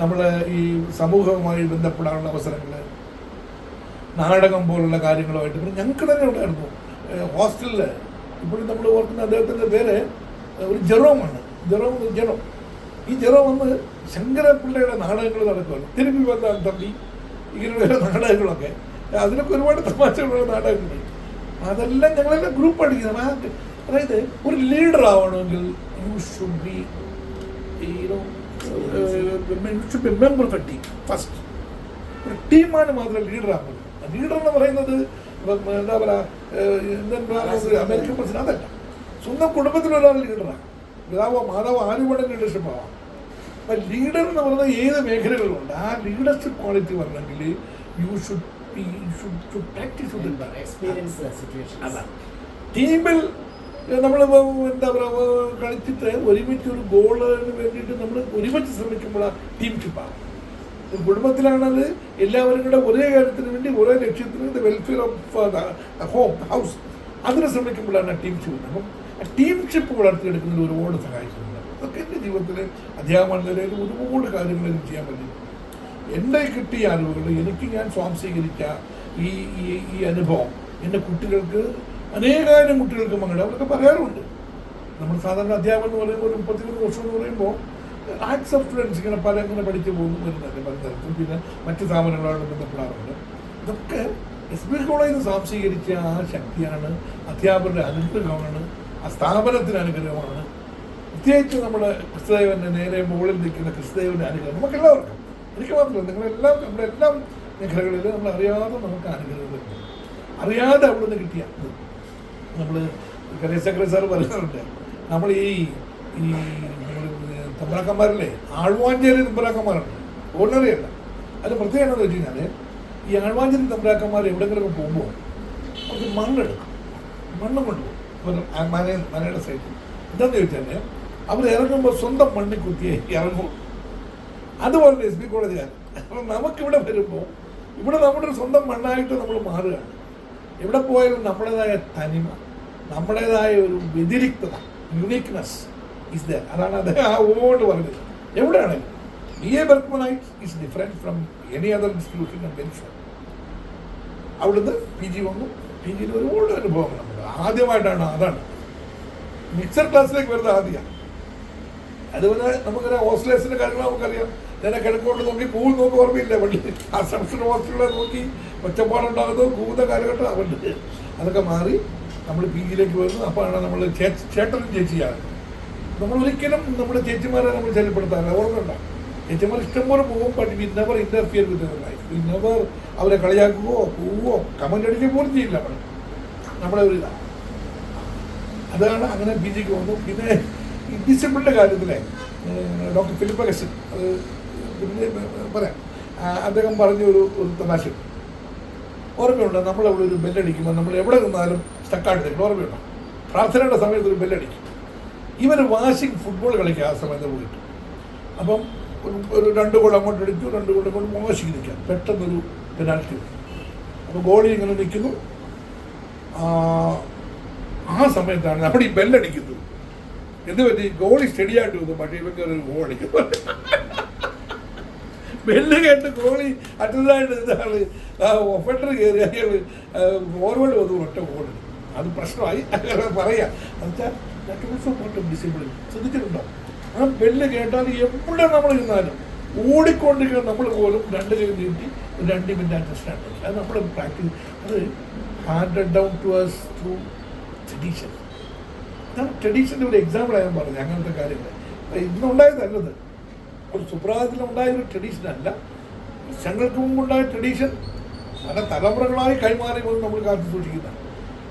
നമ്മളെ ഈ സമൂഹവുമായി ബന്ധപ്പെടാനുള്ള അവസരങ്ങൾ, നാടകം പോലുള്ള കാര്യങ്ങളുമായിട്ട് പിന്നെ ഞങ്ങൾക്ക് തന്നെ ഉണ്ടായിരുന്നു. ഹോസ്റ്റലിൽ ഇപ്പോഴും നമ്മൾ ഓർക്കുന്ന അദ്ദേഹത്തിൻ്റെ പേര് ഒരു ജെറോമാണ്. ജെറോ ഈ ജെറോം വന്ന് ശങ്കരപിള്ളയുടെ നാടകങ്ങൾ നടക്കുമല്ലോ, തിരുമ്പി വന്നാൽ തമ്പി, ഇങ്ങനെയുള്ള നാടകങ്ങളൊക്കെ. അതിനൊക്കെ ഒരുപാട് തമാശകളുള്ള നാടകങ്ങൾ. അതെല്ലാം ഞങ്ങളെല്ലാം ഗ്രൂപ്പ് പഠിക്കുന്നത്. അതായത് ഒരു ലീഡർ ആവണമെങ്കിൽ you should be member of A team first. ഒരു ടീമാണ് മാത്രം ലീഡർ ആകുന്നത്. ലീഡർ എന്ന് പറയുന്നത് എന്താ പറയുക, അമേരിക്കൻ പ്രസിഡന്റ് അതല്ല, സ്വന്തം കുടുംബത്തിലൊരാൾ ലീഡറാണ്. പിതാവോ മാതാവോ ആരും വേണം ലീഡർഷിപ്പ് ആവാം. അപ്പം ലീഡർ എന്ന് പറയുന്നത് ഏത് മേഖലകളിലുണ്ട്. ആ ലീഡർഷിപ്പ് ക്വാളിറ്റി വരണമെങ്കിൽ യു ഷുഡ് പ്രാക്ടീസ് അതാണ്. ടീമിൽ നമ്മൾ എന്താ പറയുക കളിച്ചിട്ട് ഒരുമിച്ച് ഒരു ഗോളിന് വേണ്ടിയിട്ട് നമ്മൾ ഒരുമിച്ച് ശ്രമിക്കുമ്പോഴാണ് ടീംഷിപ്പാണ്. കുടുംബത്തിലാണത് എല്ലാവരും കൂടെ ഒരേ കാര്യത്തിന് വേണ്ടി ഒരേ ലക്ഷ്യത്തിന് the welfare of home house അതിന് ശ്രമിക്കുമ്പോഴാണ് ടീംഷിപ്പ്. അപ്പം ആ ടീംഷിപ്പ് വളർത്തിയെടുക്കുന്നതിൽ ഒരുപാട് സഹായിച്ചിട്ടുണ്ട്. അതൊക്കെ എൻ്റെ ജീവിതത്തിൽ അധ്യാപന നിലയിൽ ഒരുപാട് കാര്യങ്ങൾ എനിക്ക് ചെയ്യാൻ പറ്റും. എൻ്റെ കിട്ടിയ അറിവുകൾ എനിക്ക് ഞാൻ സ്വാംശീകരിച്ച ഈ അനുഭവം എൻ്റെ കുട്ടികൾക്ക് അനേകായിരം കുട്ടികൾക്ക് പങ്കിടും. അവരൊക്കെ പറയാറുണ്ട്, നമ്മൾ സാധാരണ അധ്യാപനം എന്ന് പറയുമ്പോൾ ഒരു 33 വർഷം എന്ന് പറയുമ്പോൾ ആക്സ് ഓഫ് സ്റ്റുഡൻസ് ഇങ്ങനെ ഇങ്ങനെ പഠിച്ചു പോകുന്നു വരുന്നുണ്ട് പലതരത്തിൽ. പിന്നെ മറ്റ് സ്ഥാപനങ്ങളോട് ബന്ധപ്പെടാറുണ്ട്. ഇതൊക്കെ SB കോളേജിൽ നിന്ന് സ്വാംശീകരിച്ച ആ ശക്തിയാണ്, അധ്യാപകരുടെ അനുഗ്രഹമാണ്, ആ സ്ഥാപനത്തിന് അനുഗ്രഹമാണ്. പ്രത്യേകിച്ച് നമ്മുടെ ക്രിസ്തുദേവൻ്റെ നേരെ മുകളിൽ നിൽക്കുന്ന ക്രിസ്തുദേവൻ്റെ അനുഗ്രഹം നമുക്കെല്ലാവർക്കും, എനിക്ക് മാത്രമല്ല നിങ്ങളെല്ലാം നമ്മുടെ എല്ലാം മേഖലകളിൽ നമ്മൾ അറിയാതെ നമുക്ക് അനുഗ്രഹം അറിയാതെ അവിടെ നിന്ന് കിട്ടിയ നമ്മൾ കരിയർ സെക്രട്ടറി സാർ പറയുന്നുണ്ട്, നമ്മൾ ഈ തമ്പ്രാക്കന്മാരല്ലേ, ആഴ്വാഞ്ചേരി തമ്പ്രാക്കന്മാരുണ്ട്, ഓർഡിനറി അല്ല. അത് പ്രത്യേകം എന്താണെന്ന് വെച്ച് കഴിഞ്ഞാൽ ഈ ആഴ്വാഞ്ചേരി തമ്പ്രാക്കന്മാർ എവിടെയെങ്കിലുമൊക്കെ പോകുമ്പോൾ അവർക്ക് മണ്ണെടുക്കും, മണ്ണ് കൊണ്ടുപോകും മനയുടെ സൈഡിൽ. എന്താണെന്ന് ചോദിച്ചാൽ അവർ ഇറങ്ങുമ്പോൾ സ്വന്തം മണ്ണിൽ കുത്തിയേ ഇറങ്ങും. അതുപോലെ SB കോളേജുകാർ. അപ്പം നമുക്കിവിടെ വരുമ്പോൾ ഇവിടെ നമ്മുടെ ഒരു സ്വന്തം മണ്ണായിട്ട് നമ്മൾ മാറുകയാണ്. എവിടെ പോയാലും നമ്മുടേതായ തനിമ, നമ്മുടേതായ ഒരു വ്യതിരിക്തത, യുണീക്നെസ് ഇസ് ദർ. അതാണ് അദ്ദേഹം ആ ഓട് പറഞ്ഞത്. എവിടെയാണെങ്കിലും BA Berchmanite is different from any other institution and very sure. അവിടുന്ന് PG വന്നു. PGയിൽ ഒരുപാട് അനുഭവങ്ങളുണ്ട്. ആദ്യമായിട്ടാണ് അതാണ് മിക്സർ ക്ലാസ്സിലേക്ക് വരുന്നത് ആദ്യമാണ്. അതുപോലെ നമുക്കറിയാം ഓസ്ട്രേലിയസിൻ്റെ കാര്യങ്ങൾ നമുക്കറിയാം. ഞാൻ കിഴക്കോട്ട് നോക്കി കൂവ് നോക്കി ഓർമ്മയില്ല പള്ളി അസംഷൻ ഹോസ്റ്റലുകളെ നോക്കി ഒച്ചപ്പാടുണ്ടാകുന്നത് കൂവുന്ന കാലഘട്ടം അവരുണ്ട്. അതൊക്കെ മാറി നമ്മൾ PGയിലേക്ക് വരുന്നു. അപ്പോഴാണ് നമ്മൾ ചേട്ടനും ചേച്ചിയാണ്. നമ്മൾ ഒരിക്കലും നമ്മുടെ ചേച്ചിമാരെ നമ്മൾ ശല്യപ്പെടുത്താറില്ല. ഓർമ്മയുണ്ടാകും ചേച്ചിമാർ ഇഷ്ടംപോലെ പോകും. But we never interfere with അവർ ലൈഫ്. വി നെവർ അവരെ കളിയാക്കുകയോ പോവുകയോ കമൻ്റ് അടിക്കുകയോ പോലും ചെയ്യില്ല. നമ്മുടെ ഒരു ഇതാണ്. അതാണ് അങ്ങനെ PGക്ക് വന്നു. പിന്നെ ഈ ഡിസിപ്ലിൻ്റെ കാര്യത്തിലെ ഡോക്ടർ ഫിലിപ്പ് അഗസ്റ്റിൻ അത് പിന്നെ പറയാം. അദ്ദേഹം പറഞ്ഞൊരു തമാശ ഓർമ്മയുണ്ട്. നമ്മളവിടെ ഒരു ബെല്ലടിക്കുമ്പോൾ നമ്മൾ എവിടെ നിന്നാലും സ്റ്റക്കായിട്ട് നിൽക്കണം. ഓർമ്മയുണ്ടോ? പ്രാർത്ഥനയുടെ സമയത്ത് ഒരു ബെല്ലടിക്കും. ഇവർ വാഷിംഗ് ഫുട്ബോൾ കളിക്കുക ആ സമയത്ത് പോയിട്ട്. അപ്പം ഒരു 2 ഗോൾ അങ്ങോട്ട് അടിച്ചു, 2 ഗോൾ അങ്ങോട്ട് വാഷിംഗ് നിൽക്കാം. പെട്ടെന്നൊരു പെനാൽറ്റി വരും. അപ്പോൾ ഗോളി ഇങ്ങനെ നിൽക്കുന്നു. ആ സമയത്താണ് നമ്മുടെ ഈ ബെല്ലടിക്കുന്നത്. എന്ത് പറ്റി? ഗോളി സ്റ്റഡിയായിട്ട് വന്നു. പക്ഷേ ഇവർക്ക് ഒരു ഗോൾ അടിക്കും. ബെല്ല് കേട്ട് ഗോളി അറ്റതായിട്ട് ഇതാണ് ഒഫൻഡർ കയറി അയാൾ ഫോർവേഡ് വന്നു. ഒറ്റ ഗോൾ. അത് പ്രശ്നമായി പറയാം. എന്നുവെച്ചാൽ ഡിസിപ്ലിൻ ശ്രദ്ധിച്ചിട്ടുണ്ടോ? ആ ബെല്ല് കേട്ടാൽ എവിടെ നമ്മൾ ഇരുന്നാലും ഓടിക്കൊണ്ടിരിക്കുന്ന നമ്മൾ പോലും 2 കൈ നീട്ടി 2 മിനിറ്റ് അഡ്ജസ്റ്റാണ്. അത് നമ്മൾ പ്രാക്ടീസ്. അത് handed down to us through tradition. അതാണ് ട്രഡീഷൻ്റെ ഒരു എക്സാമ്പിളാണ് പറഞ്ഞത്. അങ്ങനത്തെ കാര്യങ്ങൾ ഇന്നുണ്ടായതല്ലത്. ഒരു സുപ്രഭാതത്തിലുണ്ടായൊരു ട്രഡീഷനല്ല. വർഷങ്ങൾക്ക് മുമ്പുണ്ടായ ട്രഡീഷൻ പല തലമുറകളായി കൈമാറി വന്ന് നമ്മൾ കാത്തു സൂക്ഷിക്കുന്നതാണ്.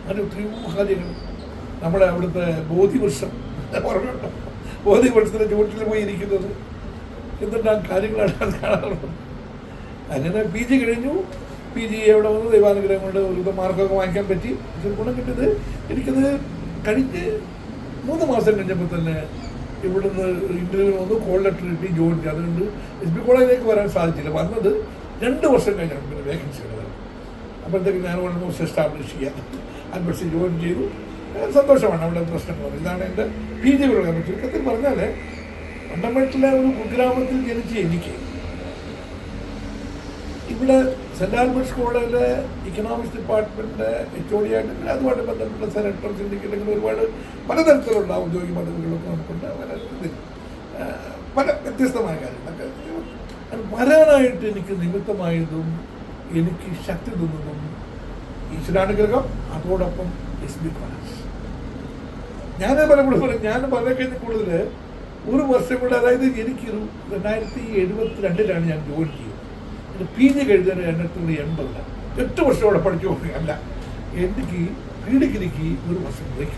അങ്ങനെ ഒത്തിരിയോ കാര്യങ്ങൾ. നമ്മുടെ അവിടുത്തെ ബോധിവൃക്ഷം ഓർമ്മയുണ്ടോ? ബോധിവൃക്ഷത്തിൻ്റെ ചുവട്ടിൽ പോയി ഇരിക്കുന്നത് എന്തുണ്ടാ കാര്യങ്ങളാണ് കാണാറുള്ളത്. അങ്ങനെ PG കഴിഞ്ഞു. PG എവിടെ വന്ന് ദൈവാനുഗ്രഹം കൊണ്ട് ഒരു മാർക്കൊക്കെ വാങ്ങിക്കാൻ പറ്റി. പക്ഷെ ഗുണം കിട്ടിയത് എനിക്കത് കഴിഞ്ഞ് 3 മാസം കഴിഞ്ഞപ്പോൾ തന്നെ ഇവിടുന്ന് ഇൻ്റർവ്യൂ വന്നു. കോൾ ലെറ്റർ കിട്ടി. ജോയിൻ ചെയ്തു. അതുകൊണ്ട് SB കോളേജിലേക്ക് വരാൻ സാധിച്ചില്ല. വന്നത് 2 വർഷം കഴിഞ്ഞാണ് പിന്നെ വേക്കൻസി ഉള്ളത്. അപ്പോഴത്തേക്ക് ഞാൻ ഓൾമോസ്റ്റ് എസ്റ്റാബ്ലിഷ് ചെയ്യാൻ അഡ്മിഷൻ ജോയിൻ ചെയ്തു. സന്തോഷമാണ്. അവിടെ പ്രശ്നങ്ങൾ. ഇതാണ് എൻ്റെ PG പ്രോഗ്രാം. ചുരുക്കത്തിൽ പറഞ്ഞാൽ ഫണ്ടമെൻ്റൽ ഒരു കുഗ്രാമത്തിൽ ജനിച്ച എനിക്ക് ഇവിടെ സെൻറ്റ് ആൽബർട്ട്സ് കോളേജിലെ ഇക്കണോമിക്സ് ഡിപ്പാർട്ട്മെൻറ്റ് HOD ആയിട്ട് അതുമായിട്ട് ബന്ധപ്പെട്ട സെനറ്റർ സിൻഡിക്കേറ്റ് അങ്ങനെ ഒരുപാട് പലതരത്തിലുള്ള ഔദ്യോഗിക പദവികളൊക്കെ നമുക്കുണ്ട്. പല വ്യത്യസ്തമായ കാര്യങ്ങളൊക്കെ വരാനായിട്ട് എനിക്ക് നിമിത്തമായതും എനിക്ക് ശക്തി തന്നതും ഈശ്വരാനുഗ്രഹം. അതോടൊപ്പം SB കോളേജ്. ഞാൻ പലപ്പോഴും പറയും, ഞാൻ വളരെ കഴിഞ്ഞ കൂടുതൽ ഒരു വർഷം കൂടെ, അതായത് എനിക്കൊരു 1972 ഞാൻ ജോയിൻ ചെയ്തത്. PG കഴിഞ്ഞാൽ 1980 8 വർഷം അവിടെ പഠിച്ചു അല്ല. എനിക്ക് PDക്ക് ഒരു വർഷം ബ്രേക്ക്.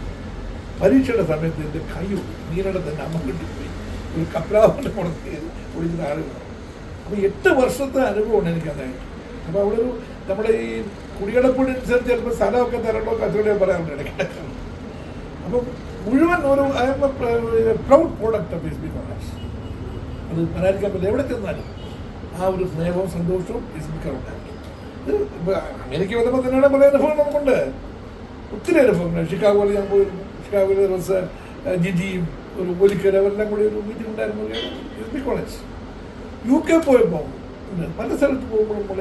പരീക്ഷയുടെ സമയത്ത് എൻ്റെ കൈ നീരടെ തന്നെ അമ്മ കിട്ടിപ്പോയി. ഒരു കപ്രാവിൻ്റെ പുറത്ത് ഒളിക്കുന്ന ആളുകൾ. അപ്പോൾ 8 വർഷത്തെ അനുഭവമാണ് എനിക്കതായിട്ട്. അപ്പോൾ അവിടെ ഒരു നമ്മുടെ ഈ കുടിയടപ്പിനനുസരിച്ച് ചിലപ്പോൾ സ്ഥലമൊക്കെ തരണ്ടോ കച്ചവടം പറയാറുണ്ട് ഇടയ്ക്കിടയ്ക്ക്. അപ്പം മുഴുവൻ ഒരു I M A proud product of SB college. അത് പറയാതിരിക്കാൻ പറ്റില്ല. എവിടെ ചെന്നാലും ആ ഒരു സ്നേഹവും സന്തോഷവും ഉണ്ടായിരുന്നു. ഇത് അമേരിക്ക വന്നപ്പോൾ തന്നെയാണ് പല അനുഭവം നമുക്കുണ്ട്. ഒത്തിരി അനുഭവങ്ങൾ. ഷിക്കാഗോയിൽ ഞാൻ പോയിരുന്നു. ഷിക്കാഗോയിൽ ദിവസം ജിജിയും ഒരു ഒലിക്കൽ അവരെല്ലാം കൂടി ഒരു മീറ്റിംഗ് ഉണ്ടായിരുന്നു. SB college. UK പോയപ്പോൾ പല സ്ഥലത്ത് പോകുമ്പോൾ നമ്മൾ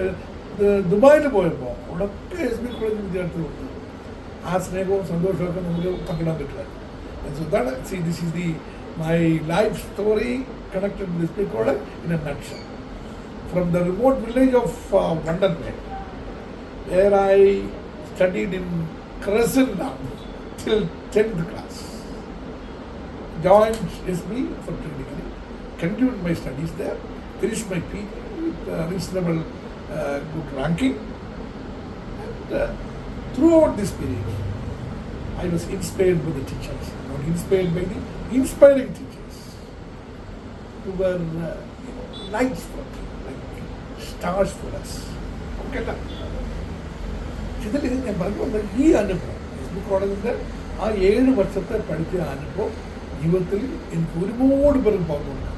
ദുബായിൽ പോയപ്പോൾ അവിടെയൊക്കെ SB കോളേജ് വിദ്യാർത്ഥികളുണ്ട്. ആ സ്നേഹവും സന്തോഷമൊക്കെ നമുക്ക് പങ്കിടാൻ പറ്റില്ല. ഇതാണ് this is the my life story connected with SB college in A nutshell. From the remote village of Vandanvale, where I studied in Crescent till 10th class. Joined SB for 3 degree, continued my studies there, finished my PG with reasonable good ranking. And throughout this period, I was inspired by the teachers, not inspired by the inspiring teachers who were lights for me. Stars for us. കേട്ടാ ഇതിൽ ഞാൻ പറഞ്ഞു വന്നത് ഈ അനുഭവം SB കോളേജിൻ്റെ ആ 7 വർഷത്തെ പഠിച്ച അനുഭവം ജീവിതത്തിൽ എനിക്ക് ഒരുപാട് പേർക്ക് പങ്കു കൊടുക്കാം.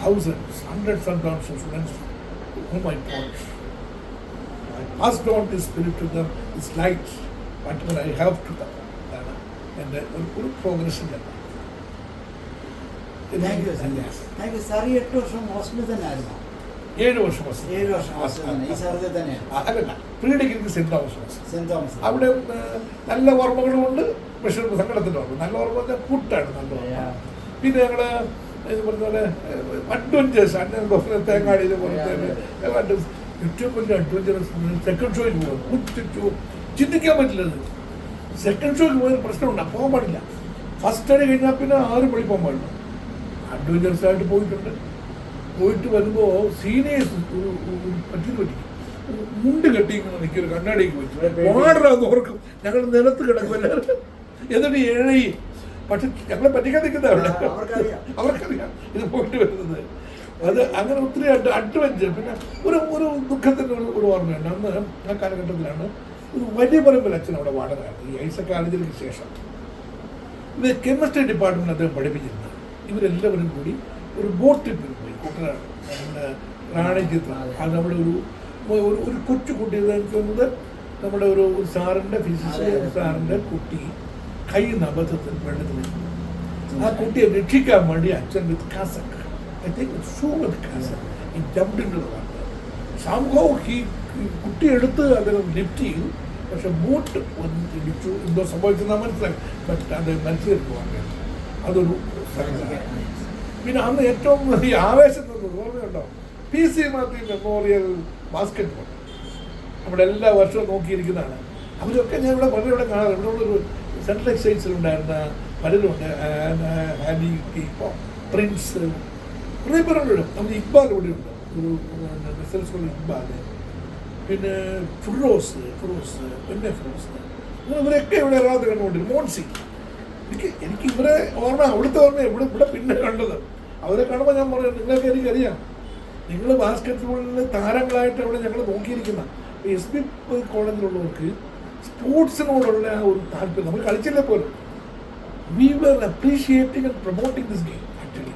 Thousands, hundreds and thousands of students whom I taught. I passed on this spirit to them, this light, whatever I have to them. എൻ്റെ ഒരു പ്രോഗ്രഷൻ തന്നെ. Thank you sir. ഈ 8 വർഷം ഹോസ്റ്റലിൽ തന്നെ ആയിരുന്നു? 7 വർഷം 7 വർഷം ഹോസ്റ്റലിൽ തന്നെ, ഈ സ്ഥലത്തിൽ തന്നെയാണ്? അല്ലല്ല, പ്രീ ഡിഗ്രിക്ക് സെന്റ് തോമസ്. അവിടെ നല്ല ഓർമ്മകളുമുണ്ട്, പക്ഷേ സങ്കടത്തിൻ്റെ ഓർമ്മ. നല്ല ഓർമ്മ പറഞ്ഞാൽ കൂട്ടാണ് നല്ല ഓർമ്മ. പിന്നെ ഞങ്ങള് പറഞ്ഞ പോലെ അഡ്വഞ്ചേഴ്സ് തേങ്ങാടിയിൽ പോലത്തെ ഏറ്റവും വലിയ അഡ്വഞ്ചറസ് സെക്കൻഡ് ഷോയിൽ പോകും. ചിന്തിക്കാൻ പറ്റില്ലത്. സെക്കൻഡ് ഷോയ്ക്ക് പോയാൽ പ്രശ്നമുണ്ട്, പോകാൻ പാടില്ല. ഫസ്റ്റ് അടി കഴിഞ്ഞാൽ പിന്നെ 6 മണി പോകാൻ പാടില്ല. അഡ്വഞ്ചറസ് ആയിട്ട് പോയിട്ട് വരുമ്പോൾ സീനിയേഴ്സ് പറ്റി മുണ്ട് കെട്ടി ഇങ്ങനെ നിൽക്കൊരു കണ്ണാടിക്ക് വെച്ചു വാടരാന്ന് ഓർക്കും. ഞങ്ങൾ നിലത്ത് കിടക്കുമല്ലോ, എന്നിട്ട് എഴി. പക്ഷെ ഞങ്ങളെ പറ്റിക്കാൻ നിൽക്കുന്നതാണ്, അവർക്കറിയാം ഇത് പോയിട്ട് വരുന്നത്. അത് അങ്ങനെ ഒത്തിരി അഡ്വഞ്ചർ. പിന്നെ ഒരു ദുഃഖത്തിൻ്റെ ഒരു ഓർമ്മയുണ്ട്. അന്ന് ആ കാലഘട്ടത്തിലാണ് ഒരു വലിയ പറമ്പിൽ അച്ഛൻ അവിടെ വാടകയാണ്. ഈ ഐസക് കോളേജിന് ശേഷം ഇത് കെമിസ്ട്രി ഡിപ്പാർട്ട്മെന്റ് അദ്ദേഹം പഠിപ്പിച്ചിരുന്നത്. ഇവരെല്ലാവരും കൂടി ഒരു ബോട്ട് ട്രിപ്പിൽ പോയി. കുട്ടനാട് നമ്മുടെ റാണി ചിത്ര. അത് നമ്മുടെ ഒരു കൊച്ചു കുട്ടി തോന്നുന്നത് നമ്മുടെ ഒരു സാറിൻ്റെ ഫിസിക്സ് സാറിൻ്റെ കുട്ടി കൈ അബദ്ധത്തിൽ വെള്ളത്തിൽ. ആ കുട്ടിയെ രക്ഷിക്കാൻ വേണ്ടി അച്ഛൻ with cassock, I think shoe with cassock, ഈ jumped into the water. സംഭവം ഈ കുട്ടി എടുത്ത് അദ്ദേഹം ലിഫ്റ്റ് ചെയ്തു. പക്ഷെ ബോട്ട് ഒന്ന് ഇടിച്ചു, എന്തോ സംഭവിച്ചെന്നാ മനസ്സിലായി. ബട്ട് അത് മനസ്സിലേക്ക് പോകാൻ അതൊരു സ്ഥലത്താണ്. പിന്നെ അന്ന് ഏറ്റവും ഈ ആവേശം തോന്നുന്നത് ഓർമ്മയുണ്ടോ? PC Mathew memorial basket ball നമ്മുടെ എല്ലാ വർഷവും നോക്കിയിരിക്കുന്നതാണ്. അവരൊക്കെ ഞാൻ ഇവിടെ കാണാറ്. ഇവിടെ ഉള്ളൊരു സെൻട്രൽ എക്സൈസിലുണ്ടായിരുന്ന പലരുണ്ട്. ഹാലി, ഇപ്പോൾ പ്രിൻസ്, കുറേ പേരുണ്ട്. നമ്മുടെ ഇക്ബാൽ ഇവിടെ ഉണ്ട്, ഒരു റിസൾട്ട് സ്കൂളിൽ ഇക്ബാൽ, പിന്നെ ഫിറോസ്, പിന്നെ ഇവരൊക്കെ ഇവിടെ എറണാകുളത്ത് കണ്ടുകൊണ്ടിരുന്നു. മോൺസി. എനിക്ക് ഇവരെ ഓർമ്മ, അവിടുത്തെ ഓർമ്മ ഇവിടെ പിന്നെ കണ്ടത്. അവരെ കാണുമ്പോൾ ഞാൻ പറഞ്ഞു, നിങ്ങൾക്ക് എനിക്കറിയാം, നിങ്ങൾ ബാസ്കറ്റ് ബോളിൽ താരങ്ങളായിട്ട് അവിടെ ഞങ്ങൾ നോക്കിയിരിക്കുന്ന SB കോളേജിലുള്ളവർക്ക് സ്പോർട്സിനോടുള്ള ആ ഒരു താല്പര്യം. നമ്മൾ കളിച്ചില്ലേ പോലും. We were appreciating and promoting this game. Actually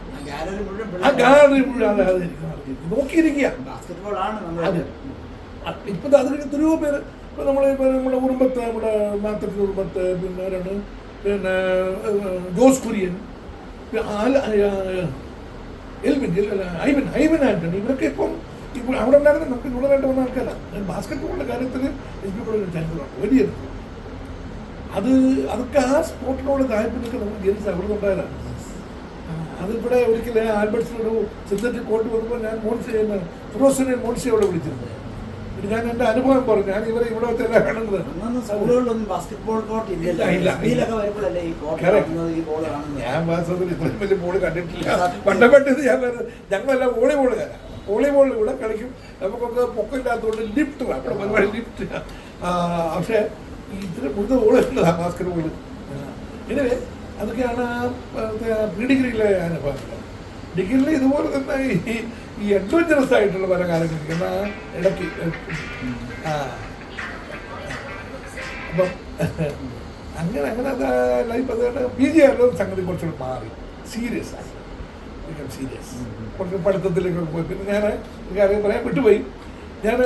ആ ഗാലറി മുഴുവൻ നോക്കിയിരിക്കുക. ഇപ്പം അത് കഴിഞ്ഞ് എത്രയോ പേര് ഇപ്പം നമ്മുടെ ഉറുമ്പത്ത്, നമ്മുടെ മാത്തത്തിൽ ഉറുമ്പത്ത്, പിന്നെ ജോസ് കുര്യൻ, ഐവൻ ആന്റണി, ഇവരൊക്കെ ഇപ്പം അവിടെ ഉണ്ടായിരുന്ന നമുക്ക് കൂടുതലായിട്ട് വന്ന ആൾക്കാരാണ്. ബാസ്കറ്റ് ബോളിൻ്റെ കാര്യത്തിൽ SB കോളേജിൽ ചാൻസലുണ്ട് വലിയത്. അതൊക്കെ ആ സ്പോർട്ടിനോട് താല്പര്യമൊക്കെ നമുക്ക് ജനിച്ച് അവിടെ ഉണ്ടായതാണ്. അതിവിടെ ഒരിക്കലും ആൽബർട്സിനൊരു സിന്തറ്റിക് കോർട്ട് വന്നപ്പോൾ ഞാൻ ഫിറോസിനെ മോൺസി അവിടെ വിളിച്ചിരുന്നു. ഞാൻ എൻ്റെ അനുഭവം പറഞ്ഞു. ഞാൻ ഇവിടെ തന്നെ കാണുന്നത് സ്കൂളുകളിലൊന്നും ബാസ്കറ്റ്ബോൾ കോർട്ട് ഇല്ല. ഞാൻ വാസ്തവത്തിൽ ഇത്രയും വലിയ ബോൾ കണ്ടിട്ടില്ല. പണ്ടപ്പെട്ടത് ഞങ്ങളെല്ലാം വോളിബോളുകാരാണ്. വോളിബോളിൽ കൂടെ കളിക്കും. നമുക്കൊക്കെ പൊക്കമില്ലാത്തതുകൊണ്ട് ലിഫ്റ്റ് അവിടെ പരിപാടി ലിഫ്റ്റ്. പക്ഷേ ഇത്ര മുഴുവൻ ബോളുള്ളതാണ് ബാസ്കറ്റ് ബോൾ. ഇങ്ങനെ അതൊക്കെയാണ് പ്രീ ഡിഗ്രിയിലെ അനുഭവങ്ങൾ. ഡിഗ്രിയിൽ ഇതുപോലെ തന്നെ ഈ അഡ്വഞ്ചറസ് ആയിട്ടുള്ള പല കാര്യങ്ങൾക്ക് ഇടയ്ക്ക് അപ്പം അങ്ങനെ ലൈഫ് അതുകൊണ്ട് PG ആയാലും സംഗതി കുറച്ചുകൂടി മാറി സീരിയസ് ആയി. കുറച്ച് പഠിത്തത്തിലേക്കൊക്കെ പോയി. പിന്നെ ഞാൻ ഒരു കാര്യം പറയാൻ വിട്ടുപോയി. ഞാൻ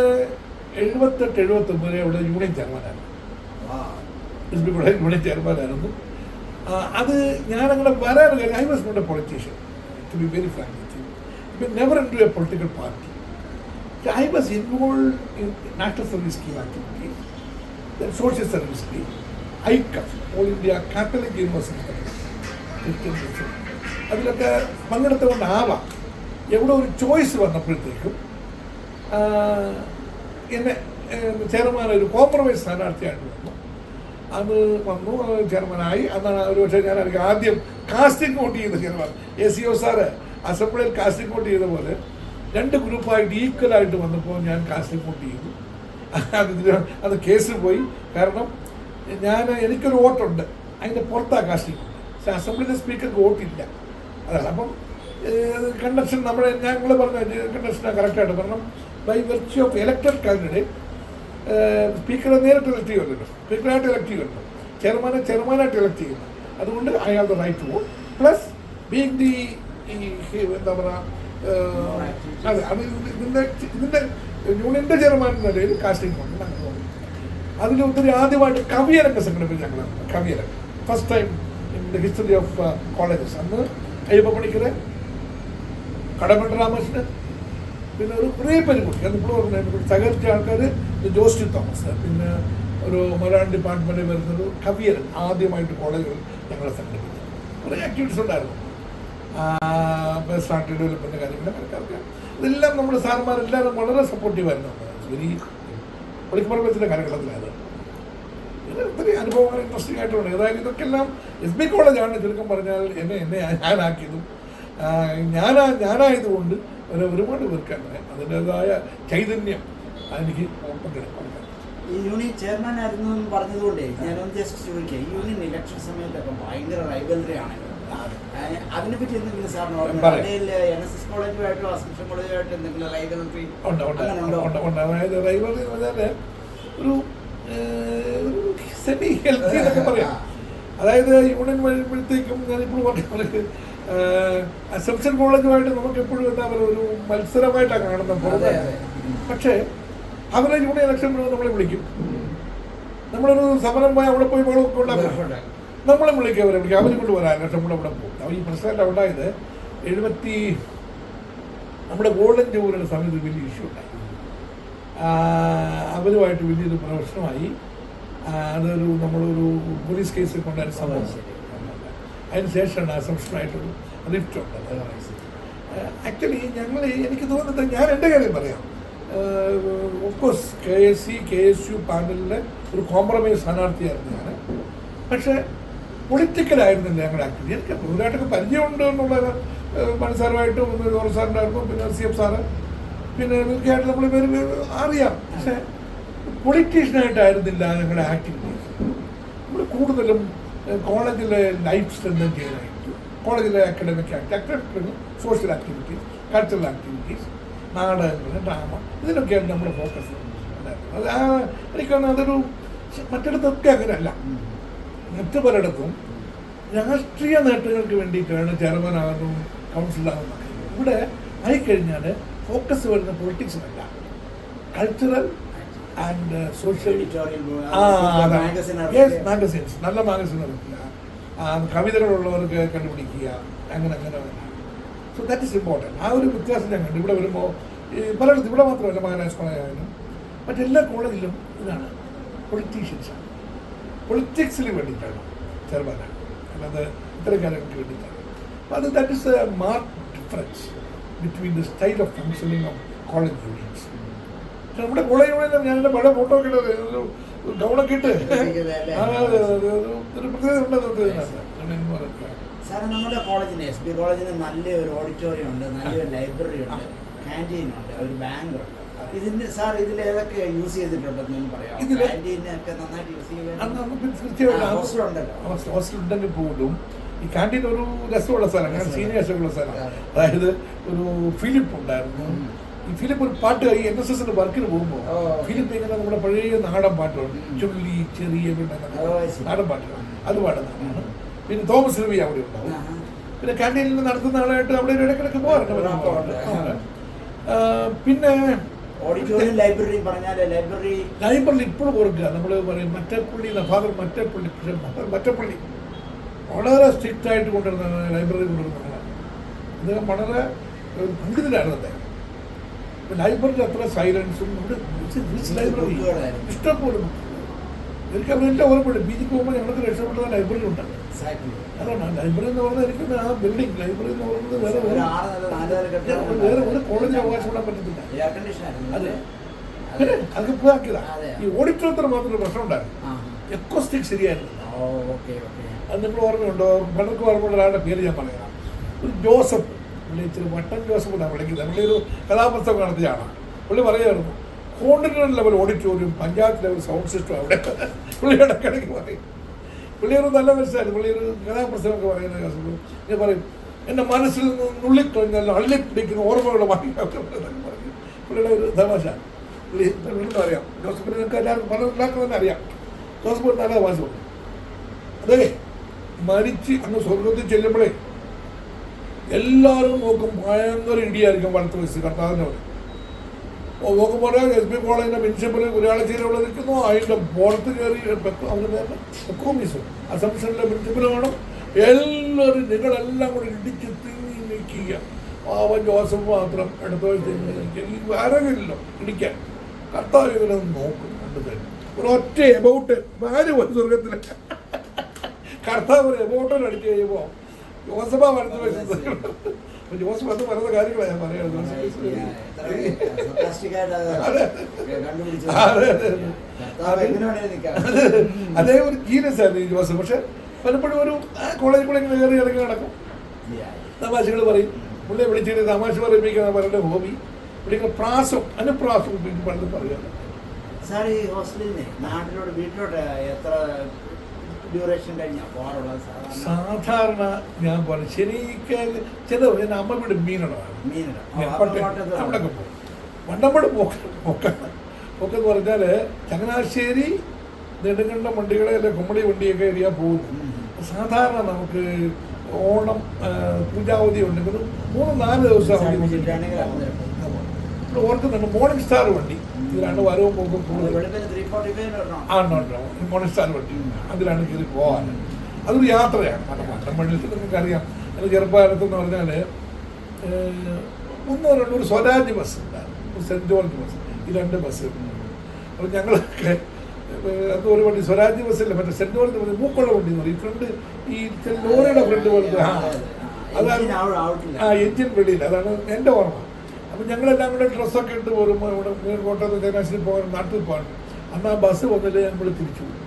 78-79 അവിടെ യൂണിയൻ ചെയർമാനായിരുന്നു. SB ഇവിടെ യൂണിയൻ ചെയർമാനായിരുന്നു. അത് ഞാനങ്ങനെ വരാൻ I was not a politician, to be very frank with you. But never into a political party. So I was involved in national service scheme activity, then social service scheme, ICAF, All India Catholic University. അതിലൊക്കെ പങ്കെടുത്തുകൊണ്ടാവാം. എവിടെ ഒരു choice വന്നപ്പോഴത്തേക്കും എന്നെ chairman ഒരു compromise സ്ഥാനാർത്ഥിയായിട്ട് വന്നു. അത് വന്നു, ചെയർമാനായി. അന്നാണ് ഒരു പക്ഷേ ഞാൻ എനിക്ക് ആദ്യം കാസ്റ്റിംഗ് വോട്ട് ചെയ്ത ചെയർമാൻ. ACO സാറ് അസംബ്ലിയിൽ കാസ്റ്റിംഗ് വോട്ട് ചെയ്ത പോലെ 2 ഗ്രൂപ്പായിട്ട് ഈക്വലായിട്ട് വന്നപ്പോൾ ഞാൻ കാസ്റ്റിംഗ് വോട്ട് ചെയ്തു. അത് കേസിൽ പോയി. കാരണം എനിക്കൊരു വോട്ടുണ്ട്, അതിൻ്റെ പുറത്താണ് കാസ്റ്റിംഗ് വോട്ട്. പക്ഷേ അസംബ്ലിയിലെ സ്പീക്കർക്ക് വോട്ടില്ല. അതാണ്. അപ്പം കണ്ടക്ഷൻ ഞങ്ങൾ പറഞ്ഞ കണ്ടക്ഷനാണ് കറക്റ്റായിട്ട്. കാരണം by virtue of elected candidate സ്പീക്കറെ നേരിട്ട് ഇലക്ട് ചെയ്യുമല്ലോ, സ്പീക്കറായിട്ട് ഇലക്ട് ചെയ്യുമല്ലോ, ചെയർമാനായിട്ട് ഇലക്ട് ചെയ്യുന്നു. അതുകൊണ്ട് I have the right to vote. Plus being the എന്താ പറയുക, അതെ, അത് ഇതിൻ്റെ യൂണിയൻ്റെ ചെയർമാൻ എന്ന നിലയിൽ കാസ്റ്റിംഗ് ഉണ്ട്. അതിൽ ഒത്തിരി ആദ്യമായിട്ട് കവിയരംഗം സംഘടിപ്പിച്ച് ഞങ്ങളാണ്. കവിയരംഗം first time in the history of colleges. അന്ന് അയ്യപ്പ പണിക്കര്, കടമറ്റ രാമകൃഷ്ണൻ, പിന്നെ ഒരു കുറേ പേര് കൂടി അതിപ്പോൾ പറഞ്ഞു സഹകരിച്ച ആൾക്കാർ ജോസ് ടി തോമസ്, പിന്നെ ഒരു മലയാളം ഡിപ്പാർട്ട്മെൻറ്റിൽ വരുന്നൊരു കവിയരൻ ആദ്യമായിട്ട് കോളേജുകൾ ഞങ്ങളെ സംഘടിപ്പിച്ചു. കുറേ ആക്ടിവിറ്റീസ് ഉണ്ടായിരുന്നു. സ്റ്റാർട്ട് ഡെവലപ്മെൻറ്റ് കാര്യങ്ങളൊക്കെ ഇതെല്ലാം നമ്മുടെ സാർമാരെല്ലാവരും വളരെ സപ്പോർട്ടീവായിരുന്നു. വെരി പള്ളിക്കുമർമ്മത്തിൻ്റെ കാലഘട്ടത്തിലായത്. ഇത് ഒത്തിരി അനുഭവങ്ങൾ ഇൻട്രസ്റ്റിംഗ് ആയിട്ടുണ്ട്. ഏതായാലും ഇതൊക്കെ എല്ലാം എസ് ബി കോളേജാണ് ചുരുക്കം പറഞ്ഞാൽ എന്നെ ഞാനാക്കിയതും ഞാനായതുകൊണ്ട് ഒരുപാട് പേർക്ക് അങ്ങനെ അതിൻ്റെതായ ചൈതന്യം എനിക്ക് പങ്കെടുക്കാൻ. ഈ യൂണിയൻ ചെയർമാൻ ആയിരുന്നു എന്ന് പറഞ്ഞതുകൊണ്ടേ ഞാനൊന്ന് ജസ്റ്റ് ചോദിക്കാം, ഈ യൂണിയൻ ഇലക്ഷൻ സമയത്തൊക്കെ ഭയങ്കര റൈവലറി ആണല്ലോ. അതിനെപ്പറ്റി എന്തെങ്കിലും സാറിന് അല്ലെങ്കിൽ NSS കോളേജുമായിട്ടോ അസംഷൻ കോളേജുമായിട്ടോ എന്തെങ്കിലും റൈവലറി ഉണ്ട്. അതായത് റൈവലറി എന്ന് പറഞ്ഞാൽ ഒരു സെമി ഹെൽത്തി എന്നൊക്കെ പറയാം. അതായത് യൂണിയൻ വരുമ്പോഴത്തേക്കും ഞാനിപ്പോൾ പറഞ്ഞ അസംഷൻ കോളേജുമായിട്ട് നമുക്ക് എപ്പോഴും എന്താ പറയുക ഒരു മത്സരമായിട്ടാണ് കാണുന്നത്. പക്ഷേ അവരെ യൂണിയൻ ഇലക്ഷൻ നമ്മളെ വിളിക്കും. നമ്മളൊരു സമരം പോയി അവിടെ പോയി വെള്ളമൊക്കെ ഉണ്ടാക്കും. നമ്മളെ വിളിക്കും, അവരെ വിളിക്കും, അവരും കൊണ്ട് വരാൻ ഇലക്ഷൻ കൂടെ അവിടെ പോകും. അപ്പോൾ ഈ പ്രശ്നമെല്ലാം ഉണ്ടായത് നമ്മുടെ ഗോൾഡൻ ജൂബിലിയുടെ സമയത്ത് വലിയ ഇഷ്യൂ ഉണ്ടായി. അവരുമായിട്ട് വലിയൊരു പ്രശ്നമായി. അതൊരു നമ്മളൊരു പോലീസ് കേസിൽ കൊണ്ടുവരുന്ന സംഭവം. അതിന് ശേഷമാണ് അസംഷനായിട്ടൊരു റിഫ്റ്റ് ഉണ്ട്. ആക്ച്വലി എനിക്ക് തോന്നുന്നത് ഞാൻ എൻ്റെ കാര്യം പറയാം. ഓഫ്കോഴ്സ് KSU പാനലിലെ ഒരു കോംപ്രമൈസ് സ്ഥാനാർത്ഥിയായിരുന്നു ഞാൻ. പക്ഷേ പൊളിറ്റിക്കലായിരുന്നില്ല ഞങ്ങളുടെ ആക്ടിവിറ്റി. എനിക്ക് കൂടുതലായിട്ടൊക്കെ പരിചയമുണ്ട് എന്നുള്ള മനസ്സാറുമായിട്ടും ജോർജ് സാറിൻ്റെ പിന്നെ CF സാറ് പിന്നെ ഇതൊക്കെയായിട്ട് നമ്മൾ പേര് അറിയാം. പക്ഷേ പൊളിറ്റീഷ്യനായിട്ടായിരുന്നില്ല ഞങ്ങളുടെ ആക്ടിവിറ്റീസ്. നമ്മൾ കൂടുതലും കോളേജിലെ ലൈഫ് സ്ട്രെങ്തൻ ചെയ്യാനായിട്ട് കോളേജിലെ academic activities, social activities, cultural activities, നാടകങ്ങൾ, ഡ്രാമ, ഇതിലൊക്കെയാണ് നമ്മുടെ ഫോക്കസ് ഉണ്ടായിരുന്നത്. എനിക്കാണ് അതൊരു മറ്റിടത്തൊക്കെ അങ്ങനെയല്ല. മറ്റു പലയിടത്തും രാഷ്ട്രീയ നേട്ടങ്ങൾക്ക് വേണ്ടിയിട്ടാണ് ചെയർമാനാകുന്നതും കൗൺസിലറാകുന്നതൊക്കെ. ഇവിടെ ആയിക്കഴിഞ്ഞാൽ ഫോക്കസ് വരുന്ന പൊളിറ്റിക്സിനല്ല, കൾച്ചറൽ ആൻഡ് സോഷ്യൽ. മാഗസിൻസ്, നല്ല മാഗസിൻ ഇറക്കുക, കവിതകളുള്ളവർക്ക് കണ്ടുപിടിക്കുക, അങ്ങനെ. So that is important. ആ ഒരു വ്യത്യാസം ഞാൻ കണ്ടു. ഇവിടെ വരുമ്പോൾ പലയിടത്തും, ഇവിടെ മാത്രമല്ല മഹാരാജ് കോളേജായാലും മറ്റെല്ലാ കോളേജിലും ഇതാണ്, പൊളിറ്റീഷ്യൻസാണ്. പൊളിറ്റിക്സിന് വേണ്ടിയിട്ടാണ് ചെയർമാനാണ്, അല്ലാതെ ഇത്തരം കാര്യങ്ങൾക്ക് വേണ്ടിയിട്ടാണ്. അപ്പോൾ that is A mark difference between the style of functioning of college unions. പക്ഷെ നമ്മുടെ കോളേജ് യൂണിയൻ ഞാൻ എൻ്റെ പല ഫോട്ടോ ഒക്കെ ഇട്ടത് ഒരു ഗൗണൊക്കെ ഇട്ട് ഒരു പ്രത്യേകത ഉണ്ടെന്ന്. സാറേ, നമ്മുടെ കോളേജിന് SB കോളേജിന് നല്ലൊരു ഓഡിറ്റോറിയം ഉണ്ട്, നല്ലൊരു ലൈബ്രറി ഉണ്ട്, ക്യാൻറ്റീൻ ഉണ്ട്, ഒരു ബാങ്ക് ഉണ്ട്. ഇതിന് സാർ ഇതിൽ ഏതൊക്കെ യൂസ് ചെയ്തിട്ടുണ്ടെന്ന് പറയാം? ക്യാൻറ്റീനൊക്കെ നന്നായിട്ട് യൂസ് ചെയ്യാൻ ഹോസ്റ്റലുണ്ടെങ്കിൽ പോലും ഈ ക്യാൻറ്റീൻ ഒരു രസമുള്ള സ്ഥലം, ഞാൻ സീനിയേഴ്സുള്ള സ്ഥലം. അതായത് ഒരു ഫിലിപ്പ് ഉണ്ടായിരുന്നു. ഈ ഫിലിപ്പ് ഒരു പാട്ട് ഈ NSSന്റെ വർക്കിന് പോകുമ്പോൾ ഫിലിപ്പ് ഇങ്ങനെ നമ്മുടെ പഴയ നാടൻ പാട്ടുകളുണ്ട്, ചുള്ളി ചെറിയ നാടൻ പാട്ടുകൾ, അത് പാടുന്നതാണ്. പിന്നെ തോമസ് രവി അവിടെ ഉണ്ടാവും. പിന്നെ ക്യാൻറ്റീനിൽ നടത്തുന്ന ആളായിട്ട് അവിടെ ഇടയ്ക്കിടയ്ക്ക് പോകാറുണ്ട്. പിന്നെ ലൈബ്രറി ഇപ്പോഴും ഓർക്കുക. നമ്മൾ പറയും മറ്റപ്പള്ളി, ഫാദർ മറ്റപ്പള്ളി വളരെ സ്ട്രിക്റ്റ് ആയിട്ട് കൊണ്ടുവരുന്ന ലൈബ്രറി കൊണ്ടുവരുന്ന ആളാണ്. അദ്ദേഹം വളരെ പണ്ഡിതനായിരുന്നു അദ്ദേഹം. ലൈബ്രറി അത്ര സൈലൻസും ലൈബ്രറി ഇഷ്ടംപോലെ. എനിക്ക് അവരെല്ലാം ഓർമ്മയുണ്ട്. PG പോകുമ്പോൾ ഞങ്ങൾക്ക് രക്ഷപ്പെട്ട ലൈബ്രറി ഉണ്ട്. അതാണ് ലൈബ്രറി എന്ന് പറഞ്ഞാൽ എനിക്ക് ആ ബിൽഡിംഗ് ലൈബ്രറി എന്ന് പറയുന്നത് വേറെ ഒരു കോളേജിൽ അവകാശപ്പെടാൻ പറ്റത്തില്ല. പിന്നെ അതൊക്കെ ഇപ്പോഴാക്കിയതാണ്. ഈ ഓഡിറ്റോറിയത്തിന് മാത്രം പ്രശ്നം ഉണ്ടായിരുന്നു. എക്കോസ്റ്റിക് ശരിയായിരുന്നു. അത് നിങ്ങൾ ഓർമ്മയുണ്ടോ? പലർക്ക് ഓർമ്മയുള്ള ഒരാളുടെ പേര് ഞാൻ പറയാം. ഒരു ജോസഫ്, പുള്ളി ഇച്ചിരി മട്ടൻ ജോസഫ് എന്നാണ് വിളിക്കുന്നത്. പുള്ളി ഒരു കഥാപുസ്തകം നടത്തിയാണ്. പുള്ളി പറയുമായിരുന്നു continental level auditorium, panchayat level sound system അവിടെ. പുള്ളി ഇടയ്ക്കിടയ്ക്ക് പറയും. പുള്ളി ഒരു നല്ല മനസ്സിലായിരുന്നു. പുള്ളി ഒരു കഥാപുസ്തകമൊക്കെ പറയുന്ന ജോസഫ് ഞാൻ പറയും, എൻ്റെ മനസ്സിൽ നിന്ന് നുള്ളിക്കഴിഞ്ഞാൽ അള്ളിപ്പിടിക്കുന്ന ഓർമ്മകളുടെ വാങ്ങിയൊക്കെ പറയും. പുള്ളിയുടെ ഒരു തമാശ. പുള്ളി വീണ്ടും അറിയാം. ജോസഫിനെ നിങ്ങൾക്ക് എല്ലാവർക്കും പലർക്കും തന്നെ അറിയാം. ജോസഫ് ഒരു നല്ല തമാശ. അതെ, മരിച്ച് അങ്ങ് സ്വർഗത്തിൽ ചെല്ലുമ്പോഴേ എല്ലാവരും നോക്കും ഭയങ്കര ഇടിയായിരിക്കും വലത്ത് വയസ്സ് കർത്താവിനോട്. നോക്കുമ്പോൾ SB കോളേജിൻ്റെ പ്രിൻസിപ്പൽ ഒരാളെ അവിടെ നിൽക്കുന്നു. അതിൻ്റെ പുറത്ത് കയറി അവരുടെ എക്കോമിസും അസംഷനിലെ പ്രിൻസിപ്പൽ കാണും, എല്ലാവരും നിങ്ങളെല്ലാം കൂടെ ഇടിച്ച് തിങ്ങി നിൽക്കുക. പാവൻ ജോസഫ് മാത്രം ഇടത്തോട്ട് തിങ്ങി നിൽക്കുക. ഈ ആരോഗ്യമില്ലല്ലോ ഇടിക്കാൻ. കർത്താവ് ഇവരെ നോക്കും കണ്ടു തരും. ഒരൊറ്റ എബൌട്ട് ആര് പോയി സ്വർഗത്തില് കർത്താവ് ഒരു എബൌട്ടൻ അടിച്ചു കഴിയുമ്പോൾ ജോസഫ വലത്ത് വെച്ചത്. ജോസഫ് അത് പറയുന്ന കാര്യങ്ങളാണ് ഞാൻ പറയുന്നത്. അതേ ഒരു ജീനസ് ആയിരുന്നു ഈ ജോസഫ്. പക്ഷെ പലപ്പോഴും ഒരു കോളേജിൽ കൂടെ ഇങ്ങനെ കയറി ഇറങ്ങി നടക്കും, തമാശകൾ പറയും. പുള്ളിയെ വിളിച്ചിട്ട് തമാശ പറയിപ്പിക്കുന്ന അവരുടെ ഹോബി. പുള്ളിക്ക് പ്രാസം അനുപ്രാസം പണ്ട് പറയാം. സാർ ഈ ഹോസ്റ്റലിൽ നാട്ടിലോട്ട് വീട്ടിലോട്ട് എത്ര ഡ്യൂറേഷൻ കഴിഞ്ഞാൽ പോകാറുള്ളത്? സാധാരണ ഞാൻ പറഞ്ഞു ശരിക്കും ചില എൻ്റെ അമ്മ വീട് മീനടമാണ്. അവിടെയൊക്കെ പോകും. വണ്ടമ്പട് പോക്കെന്ന് പറഞ്ഞാൽ ചങ്ങനാശ്ശേരി നെടുങ്കണ്ടം വണ്ടികളെ അല്ലെ കുമ്മടി വണ്ടിയൊക്കെ ഏരിയ പോകുന്നു. സാധാരണ നമുക്ക് ഓണം പൂജാവധി ഉണ്ടെങ്കിൽ 3-4 ദിവസം ഓർക്കുന്നുണ്ട്. മോർണിംഗ് സ്റ്റാർ വണ്ടി ഇതിലാണ് വരവും പോക്കും കൂടുതൽ. മോർണിംഗ് സ്റ്റാർ വണ്ടി അതിലാണ് കയറി പോകാൻ. അതൊരു യാത്രയാണ്. വണ്ടമ്പള്ളിയിൽ നിങ്ങൾക്കറിയാം, എൻ്റെ ചെറുപ്പകാലത്തെന്ന് പറഞ്ഞാൽ 1-2 ഒരു സ്വരാജ് ബസ് ഉണ്ടായിരുന്നു, സെൻറ്റ് ജോർജ് ബസ്. ഈ 2 ബസ്. അപ്പോൾ ഞങ്ങളൊക്കെ അത് ഒരു വണ്ടി സ്വരാജ് ബസ്സില്ല, മറ്റേ സെൻറ്റ് ജോർജ് ബസ് മൂക്കുള്ള വണ്ടി എന്ന് പറയും. ഫ്രണ്ട് ഈ ലോറിയുടെ ഫ്രണ്ട് പോലത്തെ അതാണ് എഞ്ചിൻ വെളിയിൽ. അതാണ് എൻ്റെ ഓർമ്മ. അപ്പം ഞങ്ങളെല്ലാം കൂടെ ഡ്രസ്സൊക്കെ ഇട്ട് പോരുമ്പോൾ ഇവിടെ കോട്ടയത്ത് ചങ്ങനാശ്ശേരി പോകാൻ നാട്ടിൽ പോകാൻ അന്ന് ആ ബസ് വന്നിട്ട് ഞങ്ങൾ തിരിച്ചു പോകും.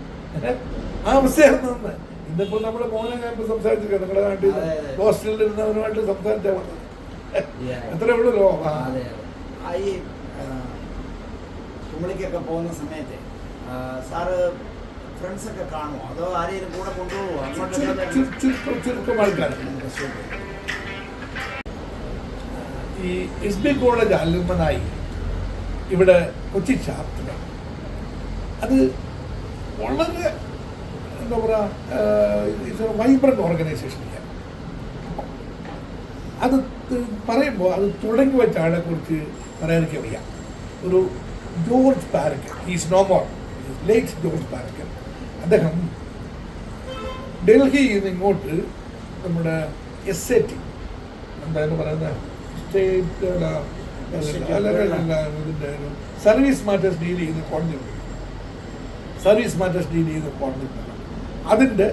ആ അവസ്ഥയായിരുന്നു അന്ന്. ഇന്നിപ്പോൾ നമ്മുടെ മോനെ ഞാൻ ഇപ്പോൾ സംസാരിച്ചിരിക്കുക, നിങ്ങളുടെ നാട്ടിൽ ഹോസ്റ്റലിൽ ഇരുന്നവരുമായിട്ട് സംസാരിച്ചാൽ വന്നത്. എത്ര ഉള്ളൂ ഈ കുമളിക്കൊക്കെ പോകുന്ന സമയത്ത് സാറ് ഫ്രണ്ട്സൊക്കെ കാണുമോ, അതോ ആരെയും കൂടെ കൊണ്ടുപോകുമോ? ചുരുക്കം ആൾക്കാർ. ഈ SB കോളേജ് അലുമനായി ഇവിടെ കൊച്ചി ചാപ്റ്ററാണ്. അത് വളരെ എന്താ പറയുക വൈബ്രൻ്റ് ഓർഗനൈസേഷനില്ല. അത് പറയുമ്പോൾ അത് തുടങ്ങി വെച്ച ആളെ കുറിച്ച് പറയാനൊക്കെ വയ്യ. ഒരു George Parakkal, is no more, late George Parakkal. അദ്ദേഹം ഡൽഹിയിൽ നിന്ന് ഇങ്ങോട്ട് നമ്മുടെ SAT എന്തായാലും പറയുന്ന സ്റ്റേറ്റ് ഇതിൻ്റെ സർവീസ് മാറ്റേഴ്സ് ഡീൽ ചെയ്യുന്ന കോടതിയുണ്ട്. സർവീസ് മാറ്റേഴ്സ് ഡീൽ ചെയ്യുന്ന കോടതിയുണ്ട്. അതിൻ്റെ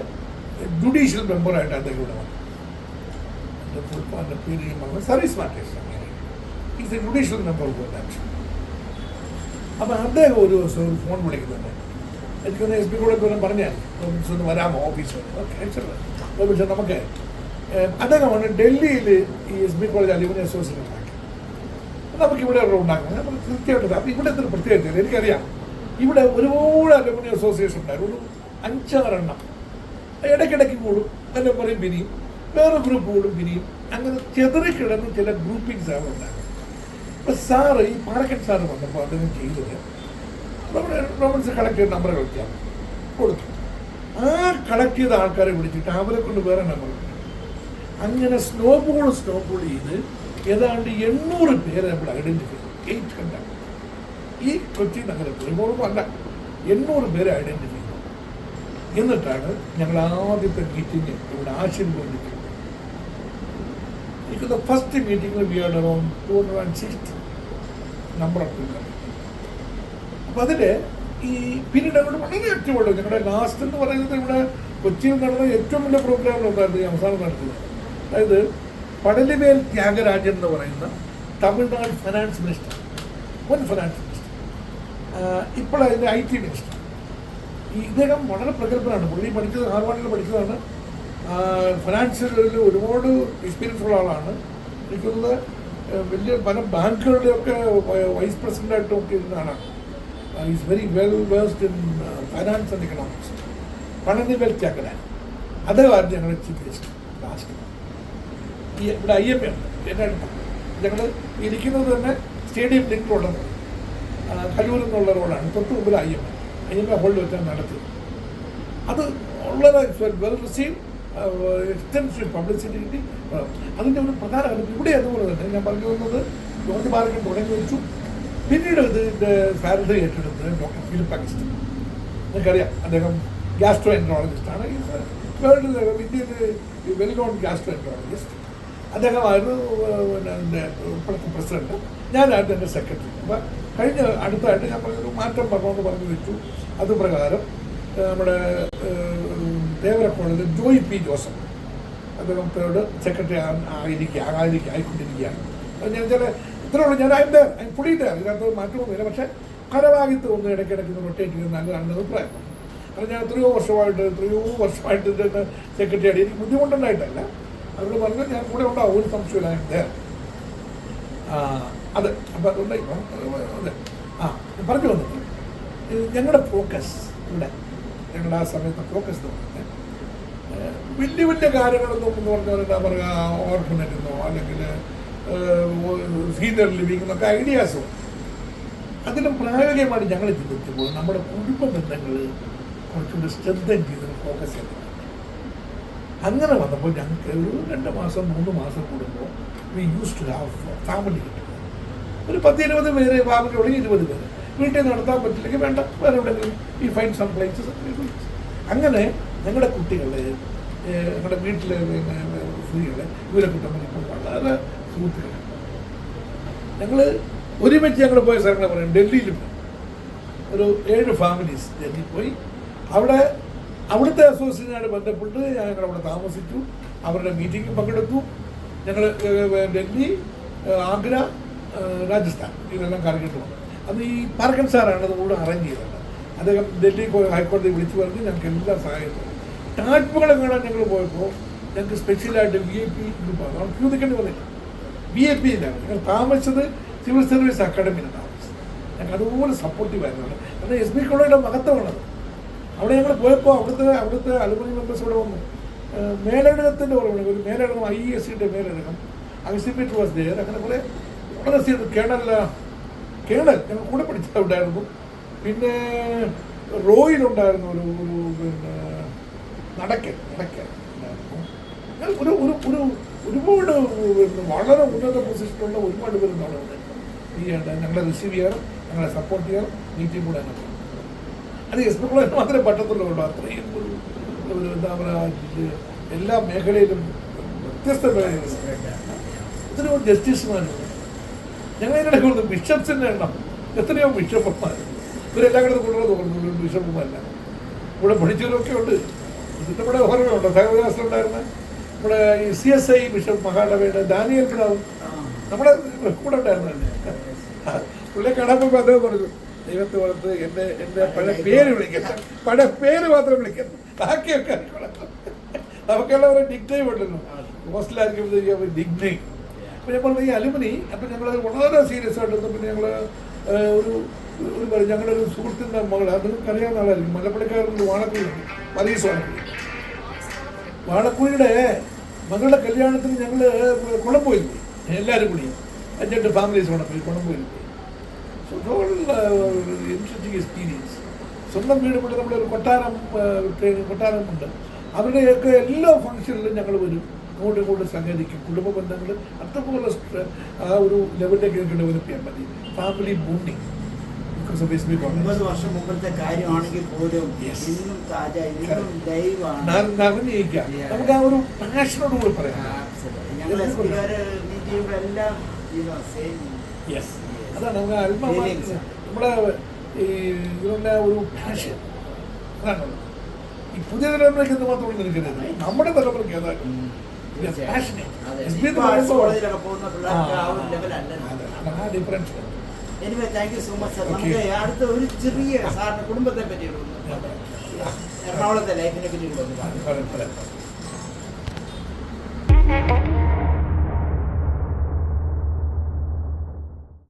ജുഡീഷ്യൽ മെമ്പറായിട്ട് അദ്ദേഹം ഇവിടെ വന്നു. എൻ്റെ പേര് service matters is A judicial member of that. അപ്പം അദ്ദേഹം ഒരു ദിവസം ഒരു ഫോൺ വിളിക്കുന്നുണ്ട്. എനിക്കൊന്ന് SB കോളേജ് പറഞ്ഞാൽ റോബിൻസ് ഒന്ന് വരാമോ ഓഫീസിൽ? റോബിൻസ് നമുക്ക് അദ്ദേഹമാണ് ഡൽഹിയിൽ ഈ SB കോളേജ് അലുമിനി അസോസിയേഷൻ ഉണ്ടാക്കി. നമുക്കിവിടെ ഉണ്ടാക്കണം. നമ്മൾ തീർച്ചയായിട്ടും അപ്പം ഇവിടെ എന്തൊരു പ്രത്യേകത എനിക്കറിയാം. ഇവിടെ ഒരുപാട് അലുമിനി അസോസിയേഷൻ ഉണ്ടായിരുന്നു, ഒരു 5-6 എണ്ണം. ഇടയ്ക്കിടയ്ക്ക് കൂടും, എല്ലാം പറയും പിരിയും, വേറെ ഗ്രൂപ്പ് കൂടും പിരിയും. അങ്ങനെ ചെതറിക്കിടന്ന് ചില ഗ്രൂപ്പിങ്സ് ആണ് ഉണ്ടാകുന്നത്. അപ്പോൾ സാറ് ഈ പാലക്കൻ സാറ് വന്നപ്പോൾ അദ്ദേഹം ചെയ്തത് നമ്മുടെ റോബിൻസ് കളക്ട് ചെയ്ത നമ്പർ കളിക്കാൻ കൊടുത്തു. ആ കളക്ട് ചെയ്ത ആൾക്കാരെ വിളിച്ചിട്ട് അവരെ കൊണ്ട് വേറെ നമ്പർ കൊടുത്തു. അങ്ങനെ സ്നോബോൾ ചെയ്ത് ഏതാണ്ട് 800 പേരെ നമ്മൾ ഐഡൻറ്റിഫൈ ചെയ്തു. 800 ഈ കൊച്ചി നഗരത്തിൽ അല്ല 800 പേരെ ഐഡൻറ്റിഫൈ ചെയ്തു. എന്നിട്ടാണ് ഞങ്ങൾ ആദ്യത്തെ മീറ്റിംഗ് ഇവിടെ ആശീർവദിക്കുന്നത്. എനിക്ക് ഫസ്റ്റ് മീറ്റിംഗിൽ we are around 260 number of people. അപ്പം അതിൽ ഈ പിന്നീട് അവിടെ വളരെ ആക്റ്റീവുള്ളൂ. ഞങ്ങളുടെ ലാസ്റ്റ് എന്ന് പറയുന്നത് ഇവിടെ കൊച്ചിയിൽ നടന്ന ഏറ്റവും വലിയ പ്രോഗ്രാമിലുണ്ടായിരുന്നു ഈ അവസാനം നടത്തിയത്. അതായത് പടലിവേൽ ത്യാഗരാജൻ എന്ന് പറയുന്ന തമിഴ്നാട് ഫിനാൻസ് മിനിസ്റ്റർ, മുൻ ഫിനാൻസ് മിനിസ്റ്റർ, ഇപ്പോഴതിൻ്റെ IT മിനിസ്റ്റർ. ഇദ്ദേഹം വളരെ പ്രഗത്ഭനാണ്. പുള്ളി പഠിച്ചത് ഹാർവാർഡിൽ പഠിച്ചതാണ്. ഫിനാൻഷ്യലിൽ ഒരുപാട് എക്സ്പീരിയൻസ് ഉള്ള ആളാണ്. എനിക്കുള്ളത് വലിയ പല ബാങ്കുകളുടെയൊക്കെ വൈസ് പ്രസിഡൻ്റായിട്ടും ഒക്കെ ഇരുന്ന ആളാണ്. Is very well versed in finance and economics. Palanivel Thiagarajan അദ്ദേഹമായിരുന്നു ഞങ്ങളുടെ ചീഫ് ഗസ്റ്റ് ലാസ്റ്റ്. ഇവിടെ IMA ഉണ്ട് എൻ്റെ അടുത്ത്. ഞങ്ങൾ ഇരിക്കുന്നത് തന്നെ സ്റ്റേഡിയം ലിങ്ക് റോഡെന്ന് പറയും, കലൂരിൽ നിന്നുള്ള റോഡാണ്. തൊട്ട് മുമ്പിൽ IMA ഹോളിൽ വെച്ചാൽ നടത്തിയത്. അത് വളരെ വെൽ റിസീവ്, എക്സ്റ്റൻസീവ് പബ്ലിസിറ്റി കിട്ടി. അതിൻ്റെ ഒരു പ്രധാന കാര്യം ഇവിടെ അതുപോലെ തന്നെ ഞാൻ പറഞ്ഞു വന്നത് ജോർജ് പാലക്കൻ തുടങ്ങി വെച്ചു. പിന്നീട് ഇതിൻ്റെ സാരഥി ഏറ്റെടുത്ത് ഡോക്ടർ ഫിലിപ്പ് അഗസ്റ്റിൻ. നിങ്ങൾക്കറിയാം, അദ്ദേഹം ഗ്യാസ്ട്രോ എൻട്രോളജിസ്റ്റാണ്. വേൾഡിൽ ഇന്ത്യയിൽ വെൽ നോൺ ഗ്യാസ്ട്രോഎൻട്രോളജിസ്റ്റ്. അദ്ദേഹമായിരുന്നു പിന്നെ അതിൻ്റെ ഇപ്പോഴത്തെ പ്രസിഡന്റ്, ഞാനായിരുന്നു എൻ്റെ സെക്രട്ടറി. അപ്പം കഴിഞ്ഞ അടുത്തായിട്ട് ഞാൻ പറഞ്ഞൊരു മാറ്റം പറഞ്ഞുകൊണ്ട് പറഞ്ഞു വെച്ചു. അതുപ്രകാരം നമ്മുടെ തേവര കോളേജിൽ ജോയ് പി ജോസഫ് അദ്ദേഹത്തോട് സെക്രട്ടറി ആയിക്കൊണ്ടിരിക്കുകയാണ്. ഞാൻ ചില ഇത്രയുള്ളൂ, ഞാൻ അതിൻ്റെ പുള്ളിയിട്ടാണ് ഇതിനകത്ത് മാറ്റമൊന്നുമില്ല. പക്ഷേ പരഭാഗത്ത് ഒന്ന് ഇടയ്ക്കിടയ്ക്ക് റൊട്ടേറ്റ് ചെയ്യുന്നത് നല്ലതാണെന്ന് അഭിപ്രായം. കാരണം ഞാൻ എത്രയോ വർഷമായിട്ട് ഇതിൻ്റെ സെക്രട്ടറി ആയിട്ട് എനിക്ക് ബുദ്ധിമുട്ടുണ്ടായിട്ടല്ല, അവരോട് പറഞ്ഞു ഞാൻ കൂടെ ഉണ്ടാവും, ഒരു സംശയമില്ല. അത് അപ്പം അതുകൊണ്ട് ഇപ്പം അതെ പറഞ്ഞു വന്നത് ഞങ്ങളുടെ ഫോക്കസ് ഇവിടെ, ഞങ്ങളുടെ ആ സമയത്ത് ഫോക്കസ് എന്ന് പറഞ്ഞാൽ വലിയ വലിയ കാര്യങ്ങളൊന്നും എന്ന് പറഞ്ഞാൽ എന്താ പറയുക, ഓർഫനേജെന്നോ അല്ലെങ്കിൽ സീനിയർ ലിവിംഗ് എന്നൊക്കെ ഐഡിയാസോ അതിലും പ്രായോഗികമായിട്ട് ഞങ്ങൾ ചിന്തിച്ചപ്പോൾ നമ്മുടെ കുടുംബ ബന്ധങ്ങൾ കുറച്ചുകൂടി സ്ട്രെങ്തൻ ചെയ്ത് ഫോക്കസ് ചെയ്തു. അങ്ങനെ വന്നപ്പോൾ ഞങ്ങൾക്ക് ഒരു 2 മാസം 3 മാസം കൂടുമ്പോൾ we use to have family കിട്ടും. ഒരു 10-20 പേര് ഫാമിലി ഉണ്ടെങ്കിൽ 20 പേര് വീട്ടിൽ നടത്താൻ പറ്റില്ലെങ്കിൽ വേണ്ട, വേറെ എവിടെയെങ്കിലും ഈ ഫൈൻ സം പ്ലേസസ്. അങ്ങനെ ഞങ്ങളുടെ കുട്ടികളെ, ഞങ്ങളുടെ വീട്ടിലെ പിന്നെ സ്ത്രീകളെ ഇവരെ കിട്ടുമ്പോൾ ഇപ്പോൾ വളരെ സുഹൃത്തുക്കളാണ്. ഞങ്ങൾ ഒരുമിച്ച് ഞങ്ങൾ പോയ സ്ഥലങ്ങൾ പറയും. ഡൽഹിയിൽ പോയി ഒരു 7 ഫാമിലീസ് ഡൽഹിയിൽ പോയി. അവിടുത്തെ അസോസിയേഷനായിട്ട് ബന്ധപ്പെട്ട് ഞങ്ങൾ അവിടെ താമസിച്ചു. അവരുടെ മീറ്റിംഗിൽ പങ്കെടുത്തു. ഞങ്ങൾ ഡൽഹി, ആഗ്ര, രാജസ്ഥാൻ ഇതെല്ലാം കറങ്ങിയിട്ട് വന്നു. അന്ന് ഈ പാർക്കൻ സാറാണ് അത് കൂടെ അറേഞ്ച് ചെയ്തത്. അദ്ദേഹം ഡൽഹി ഹൈക്കോടതി വിളിച്ചു പറഞ്ഞ് ഞങ്ങൾക്ക് എല്ലാ സഹായവും. താജ്മഹൽ കാണാൻ ഞങ്ങൾ പോയപ്പോൾ ഞങ്ങൾക്ക് സ്പെഷ്യലായിട്ട് VIP ഗ്രൂപ്പാണ്, ക്യൂ നിൽക്കേണ്ടി വന്നില്ല. VIP ഇല്ലാണ് ഞങ്ങൾ താമസിച്ചത്. സിവിൽ സർവീസ് അക്കാഡമിയിലാണ് താമസിച്ചത്. ഞങ്ങൾക്ക് അതുപോലെ സപ്പോർട്ടീവായിരുന്നു. കാരണം SB കോളേജിൻ്റെ മഹത്വമാണത്. അവിടെ ഞങ്ങൾ പോയപ്പോൾ അവിടുത്തെ അലുമിനി മെമ്പേഴ്സ് ഇവിടെ വന്നു. മേലടകത്തിൻ്റെ ഓർമ്മ, ഒരു മേലടകം IESCയുടെ മേലടകം അക്സിമീറ്റർ വാസ് ദെയർ. അങ്ങനെ കുറേ വളരെ കേണൽ ഞങ്ങൾ കൂടെ പഠിച്ച ഉണ്ടായിരുന്നു. പിന്നെ റോയിലുണ്ടായിരുന്നു ഒരു പിന്നെ നടക്കൽ ഉണ്ടായിരുന്നു. അങ്ങനെ ഒരുപാട് വളരെ ഉന്നത പൊസിഷനുള്ള ഒരുപാട് പേരുണ്ട് അവിടെ ഉണ്ട്. ഞങ്ങളെ റിസീവ് ചെയ്യാനും ഞങ്ങളെ സപ്പോർട്ട് ചെയ്യാനും മീറ്റിംഗ് കൂടെ തന്നെ. അത് SB കോളേജിൽ മാത്രമേ പറ്റത്തുള്ളൂ. അത്രയും ഒരു എന്താ പറയുക, എല്ലാ മേഖലയിലും വ്യത്യസ്ത എത്രയോ ജസ്റ്റിസുമാരുണ്ട്. ഞങ്ങൾ ഇതിനിടെ കൊടുത്തു ബിഷപ്സിൻ്റെ എണ്ണം എത്രയോ ബിഷപ്പന്മാർ. ഇവരെല്ലാം കൂടെ കൊണ്ടുവന്ന് തോന്നുന്നു ബിഷപ്പുമാരല്ല. ഇവിടെ പഠിച്ചവരൊക്കെ ഉണ്ട്. ഇതിൻ്റെ ഇവിടെ ഓർമ്മയുണ്ട്. സഹോദരാസ്ത്രമുണ്ടായിരുന്ന നമ്മുടെ ഈ CSI ബിഷപ്പ് മഹാഡവയുടെ ഡാനിയൽ പിതാവും നമ്മുടെ കൂടെ ഉണ്ടായിരുന്നല്ലേ. പുള്ളിയെ കാണാൻ അദ്ദേഹം പറഞ്ഞു, ദൈവത്തെ വളർത്ത് എൻ്റെ പഴയ പേര് വിളിക്കണം, പഴയ പേര് മാത്രം വിളിക്കണം, ബാക്കിയൊക്കെ നമുക്കെല്ലാം ഒരു നിക്നെയിം ഉണ്ടല്ലോ. ഹോസ്റ്റലായിരിക്കും നിക്നെയിം. അപ്പോൾ ഞാൻ പറഞ്ഞ ഈ അലുമിനി, അപ്പം ഞങ്ങൾ വളരെ സീരിയസ് ആയിട്ട് പിന്നെ ഞങ്ങൾ ഞങ്ങളുടെ ഒരു സുഹൃത്തിൻ്റെ മകൾ, അത് അറിയാവുന്ന ആളായിരിക്കും, മലപ്പുഴക്കാരുടെ വാഴക്കുഴിയുണ്ട്, മലീസ് വാഴക്കുഴിയുടെ മകളുടെ കല്യാണത്തിന് ഞങ്ങൾ കുളംപോയിൽ പോയി. എല്ലാവരും കൂടി 5-8 ഫാമിലീസ് കുളംപോയിൽ പോയി. Interesting experience. സ്വന്തം വീട് കൊണ്ട് നമ്മളൊരു കൊട്ടാരമുണ്ട്. അവരുടെയൊക്കെ എല്ലാ ഫംഗ്ഷനിലും ഞങ്ങൾ വരും, അങ്ങോട്ടും ഇങ്ങോട്ടും സഹകരിക്കും. കുടുംബ ബന്ധങ്ങൾ അതുപോലെ ആ ഒരു ലെവലിലേക്ക് ഡെവലപ്പ് ചെയ്യാൻ മതി. ഫാമിലി ബോണ്ടിങ് 9 വർഷം മുമ്പത്തെ കാര്യമാണെങ്കിൽ പോലും ഇന്നും താജ, ഇന്നും ലൈവാണ്. നമുക്ക് ആ ഒരു പാഷനോട് കൂടി പറയാം. ഞങ്ങൾ എല്ലാം അതാണ് നമുക്ക് നമ്മുടെ ഇതിനുള്ള ഒരു പാഷൻ. അതാണ് ഈ പുതിയ തലമുറയ്ക്ക് മാത്രം നിൽക്കുന്നത്, നമ്മുടെ തലമുറയ്ക്ക് അതാണ് difference. Anyway thank you so much sir. നമുക്ക് അടുത്ത ഒരു ചെറിയ സാറിന്റെ കുടുംബത്തെ പറ്റി, എറണാകുളത്തെ ലൈഫിനെ പറ്റി